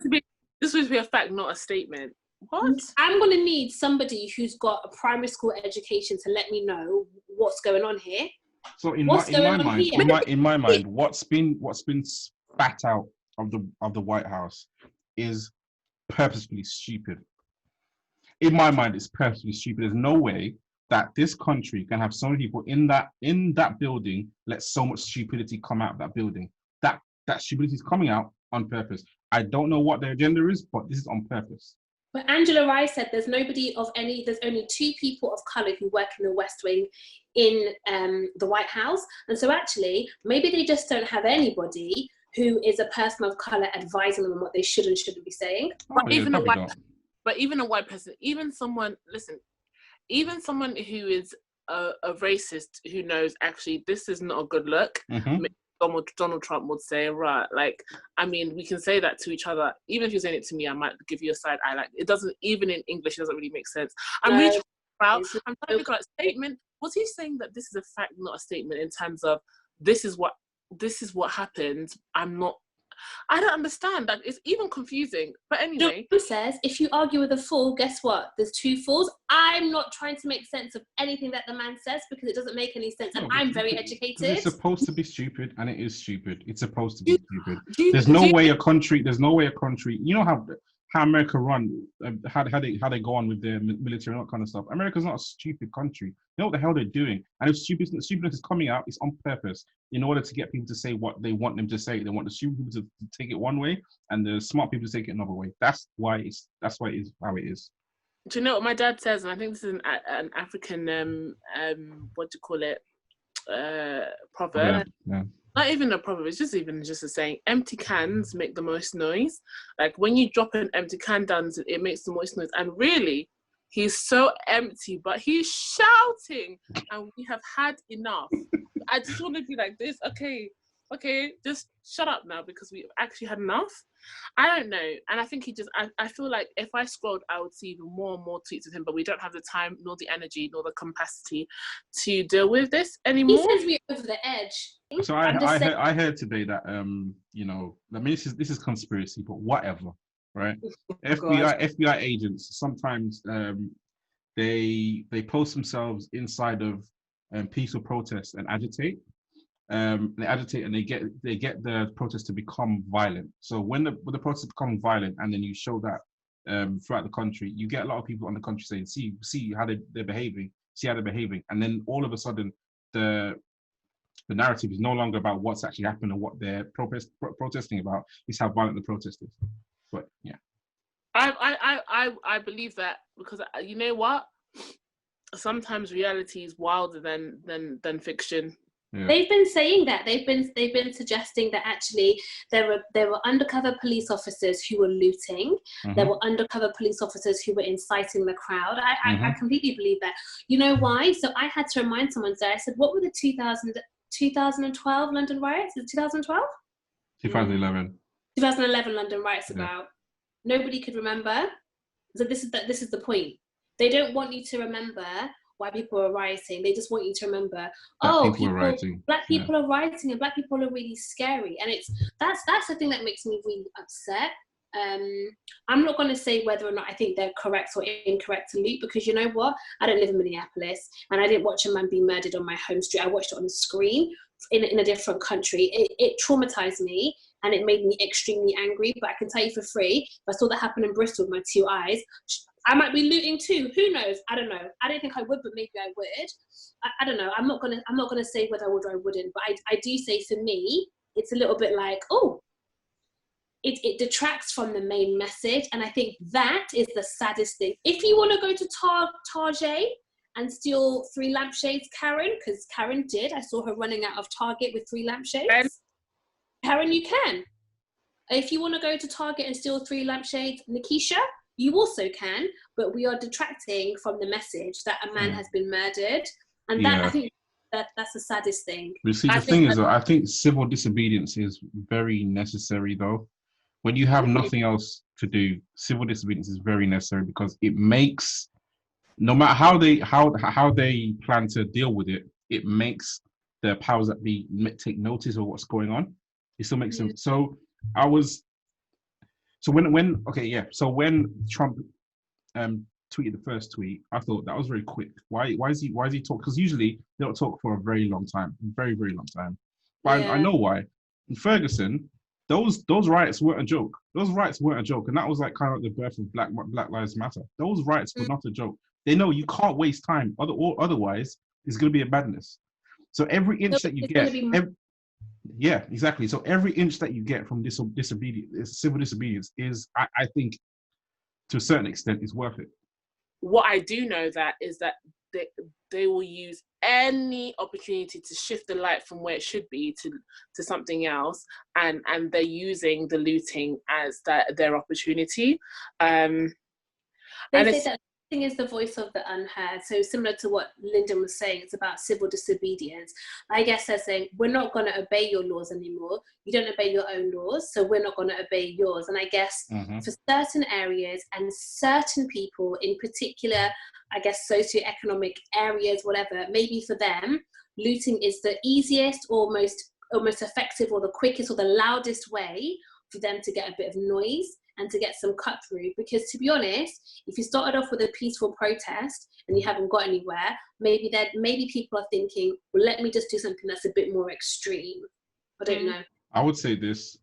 This was to be a fact, not a statement. What? I'm going to need somebody who's got a primary school education to let me know what's going on here. So in my mind, what's been spat out of the White House is purposefully stupid. In my mind, it's purposefully stupid. There's no way that this country can have so many people in that building let so much stupidity come out of that building. That stupidity is coming out on purpose. I don't know what their agenda is, but this is on purpose. But Angela Rice said there's only 2 people of colour who work in the West Wing in the White House. And so actually, maybe they just don't have anybody who is a person of colour advising them on what they should and shouldn't be saying. But even a white person, even someone who is a racist who knows actually this is not a good look. Mm-hmm. Donald Trump would say, right, like, I mean, we can say that to each other. Even if you're saying it to me, I might give you a side eye. Like, it doesn't, even in English, it doesn't really make sense. I'm trying to figure out a statement. Was he saying that this is a fact, not a statement, in terms of this is what happened? I don't understand. Like, it's even confusing. But anyway. John says, if you argue with a fool, guess what? There's 2 fools. I'm not trying to make sense of anything that the man says because it doesn't make any sense. And I'm very educated. It's supposed to be stupid, and it is stupid. It's supposed to be stupid. There's no way a country, you know how America run, how they go on with their military and that kind of stuff. America's not a stupid country. They know what the hell they're doing. And if stupidness is coming out, it's on purpose in order to get people to say what they want them to say. They want the stupid people to take it one way and the smart people to take it another way. That's why it is how it is. Do you know what my dad says? And I think this is an African, proverb. Yeah. Not even a proverb, it's just a saying. Empty cans make the most noise. Like when you drop an empty can down, it makes the most noise. And really, he's so empty, but he's shouting. And we have had enough. I just want to be like this. Okay, just shut up now because we've actually had enough. I don't know. And I think I feel like if I scrolled, I would see even more and more tweets of him, but we don't have the time, nor the energy, nor the capacity to deal with this anymore. He says we're over the edge. So I heard today that, I mean, this is conspiracy, but whatever, right? FBI agents, sometimes they post themselves inside of peaceful protests and agitate. They agitate and they get the protest to become violent. So when the protests become violent, and then you show that throughout the country, you get a lot of people on the country saying, "See how they're behaving. See how they're behaving." And then all of a sudden, the narrative is no longer about what's actually happened and what they're protesting about. It's how violent the protest is. But yeah, I believe that because you know what? Sometimes reality is wilder than fiction. Yeah. They've been saying that. They've been suggesting that actually there were undercover police officers who were looting. Mm-hmm. There were undercover police officers who were inciting the crowd. I completely believe that. You know why? So I had to remind someone. So I said, what were the 2012 London riots? Is it 2012? 2011. 2011 London riots about. Nobody could remember. So this is the point. They don't want you to remember why people are rioting. They just want you to remember, black people are rioting, and black people are really scary. And that's the thing that makes me really upset. I'm not going to say whether or not I think they're correct or incorrect to loot, because you know what? I don't live in Minneapolis, and I didn't watch a man be murdered on my home street. I watched it on the screen in a different country. It traumatized me, and it made me extremely angry. But I can tell you for free, if I saw that happen in Bristol with my 2 eyes, I might be looting too. Who knows? I don't know. I don't think I would, but maybe I would. I don't know. I'm not gonna say whether I would or I wouldn't. But I do say, for me, it's a little bit like, it detracts from the main message, and I think that is the saddest thing. If you want to go to Target and steal 3 lampshades, Karen? Because Karen did. I saw her running out of Target with 3 lampshades. And Karen, you can. If you want to go to Target and steal 3 lampshades, Nikisha, you also can. But we are detracting from the message that a man has been murdered, and that I think that's the saddest thing. You see, the thing is, I think civil disobedience is very necessary, though. When you have nothing else to do, civil disobedience is very necessary because it makes, no matter how they plan to deal with it, it makes the powers that be take notice of what's going on. It still makes them. So when Trump tweeted the first tweet, I thought that was very quick. Why is he talking? Because usually they don't talk for a very long time, very very long time. But I know why. In Ferguson, those riots weren't a joke. Those riots weren't a joke, and that was like kind of the birth of Black Lives Matter. Those riots were not a joke. They know you can't waste time, otherwise it's going to be a madness. So every inch that you get, yeah, exactly. So every inch that you get from civil disobedience is, I think, to a certain extent, is worth it. What I do know is that they will use any opportunity to shift the light from where it should be to something else, and they're using the looting as their opportunity. They say that looting is the voice of the unheard. So similar to what Lyndon was saying, it's about civil disobedience. I guess they're saying, we're not going to obey your laws anymore. You don't obey your own laws, so we're not going to obey yours. And I guess for certain areas and certain people in particular, I guess socioeconomic areas, whatever, maybe for them, looting is the easiest or most effective or the quickest or the loudest way for them to get a bit of noise and to get some cut through. Because to be honest, if you started off with a peaceful protest and you haven't got anywhere, maybe people are thinking, well, let me just do something that's a bit more extreme. I don't know. I would say this,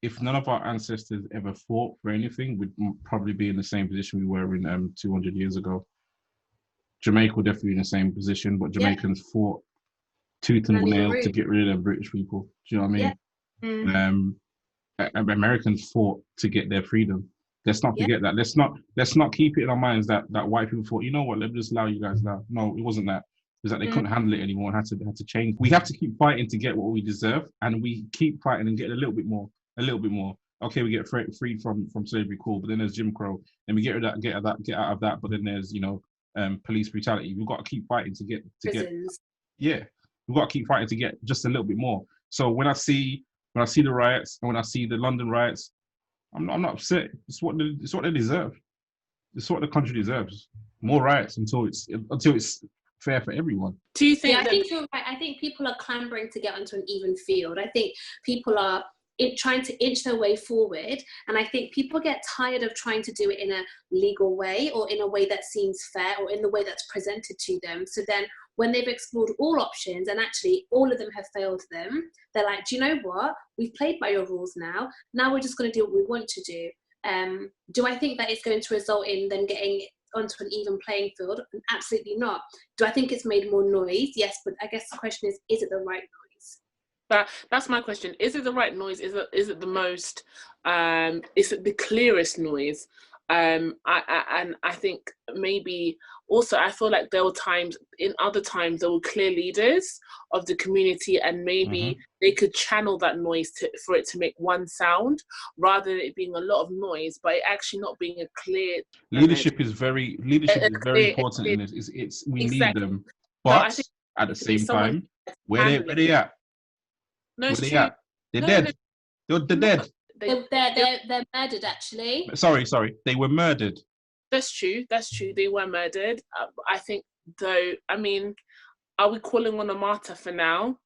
if none of our ancestors ever fought for anything, we'd probably be in the same position we were in 200 years ago. Jamaica would definitely be in the same position, but Jamaicans fought tooth and nail to get rid of the British people. Do you know what I mean? Americans fought to get their freedom. Let's not forget that. Let's not keep it in our minds that white people thought, you know what, let me just allow you guys now. No, it wasn't that. It was that they couldn't handle it anymore and had to change. We have to keep fighting to get what we deserve, and we keep fighting and get a little bit more. Okay, we get freed from slavery, cool, but then there's Jim Crow, and we get out of that. But then there's police brutality. We've got to keep fighting to get. We've got to keep fighting to get just a little bit more. So when I see the riots and when I see the London riots, I'm not upset. It's what they deserve. It's what the country deserves. More riots until it's fair for everyone. Do you think? I think you're right. I think people are clambering to get onto an even field. I think people are trying to inch their way forward, and I think people get tired of trying to do it in a legal way or in a way that seems fair or in the way that's presented to them. So then when they've explored all options and actually all of them have failed them, they're like, do you know what? We've played by your rules now. Now we're just going to do what we want to do. Do I think that it's going to result in them getting onto an even playing field? Absolutely not. Do I think it's made more noise? Yes, but I guess the question is it the right noise? That's my question. Is it the right noise? Is it the most? Is it the clearest noise? And I think maybe also I feel like there were times in other times there were clear leaders of the community, and maybe they could channel that noise for it to make one sound rather than it being a lot of noise, but it actually not being a clear. Leadership is very important in this. We need them, but at the same time, where they at? No, where they at? They're dead. They're dead. They're murdered, actually. Sorry, they were murdered. That's true. They were murdered. I think, though, I mean, are we calling on a martyr for now?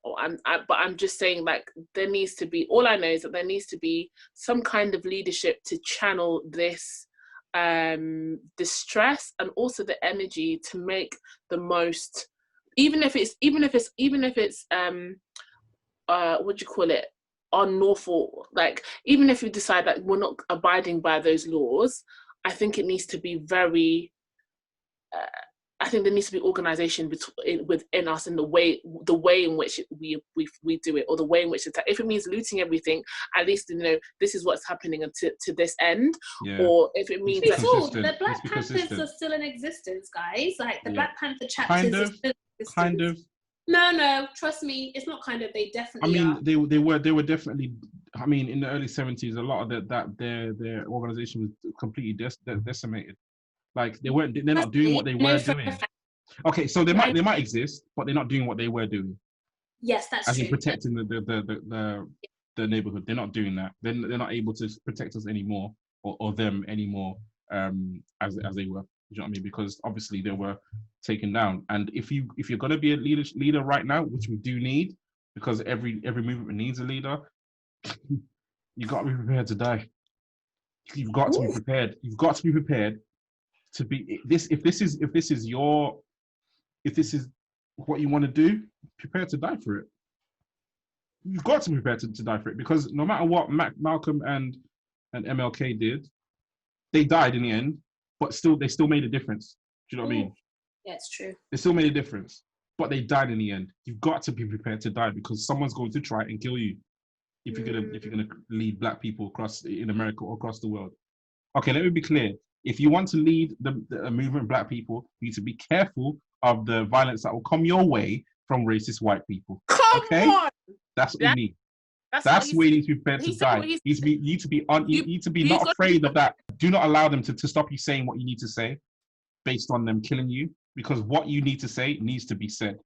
But I'm just saying, like, there needs to be, all I know is that there needs to be some kind of leadership to channel this distress and also the energy to make the most, even if it's what do you call it, unlawful, like even if you decide that we're not abiding by those laws, I think it needs to be very I think there needs to be organisation within us in the way in which we do it, or the way in which if it means looting everything, at least this is what's happening to this end. Or if it means the Black Panthers are still in existence, guys. Like the Black Panther chapters are still in existence. No, trust me, it's not kind of. They definitely. I mean, they were definitely. I mean, in the early 70s, a lot of their organization was completely decimated. Like they're not doing what they were doing. Okay, so they might exist, but they're not doing what they were doing. Yes, that's true. As in protecting the neighborhood, they're not doing that. They're not able to protect us anymore, or them anymore, as they were. You know what I mean? Because obviously they were taken down. And if you're gonna be a leader right now, which we do need, because every movement needs a leader, you got to be prepared to die. You've got to be prepared. You've got to be prepared to be this. If this is what you want to do, prepare to die for it. You've got to be prepared to die for it, because no matter what Malcolm and MLK did, they died in the end, but they still made a difference. Do you know what I mean? Yeah, it's true. They still made a difference, but they died in the end. You've got to be prepared to die, because someone's going to try and kill you if you're gonna lead Black people in America or across the world. Okay, let me be clear. If you want to lead the movement of Black people, you need to be careful of the violence that will come your way from racist white people. Come on! That's what you need. That's where you need to be prepared to die. You need to be not afraid of that. Do not allow them to stop you saying what you need to say based on them killing you, because what you need to say needs to be said.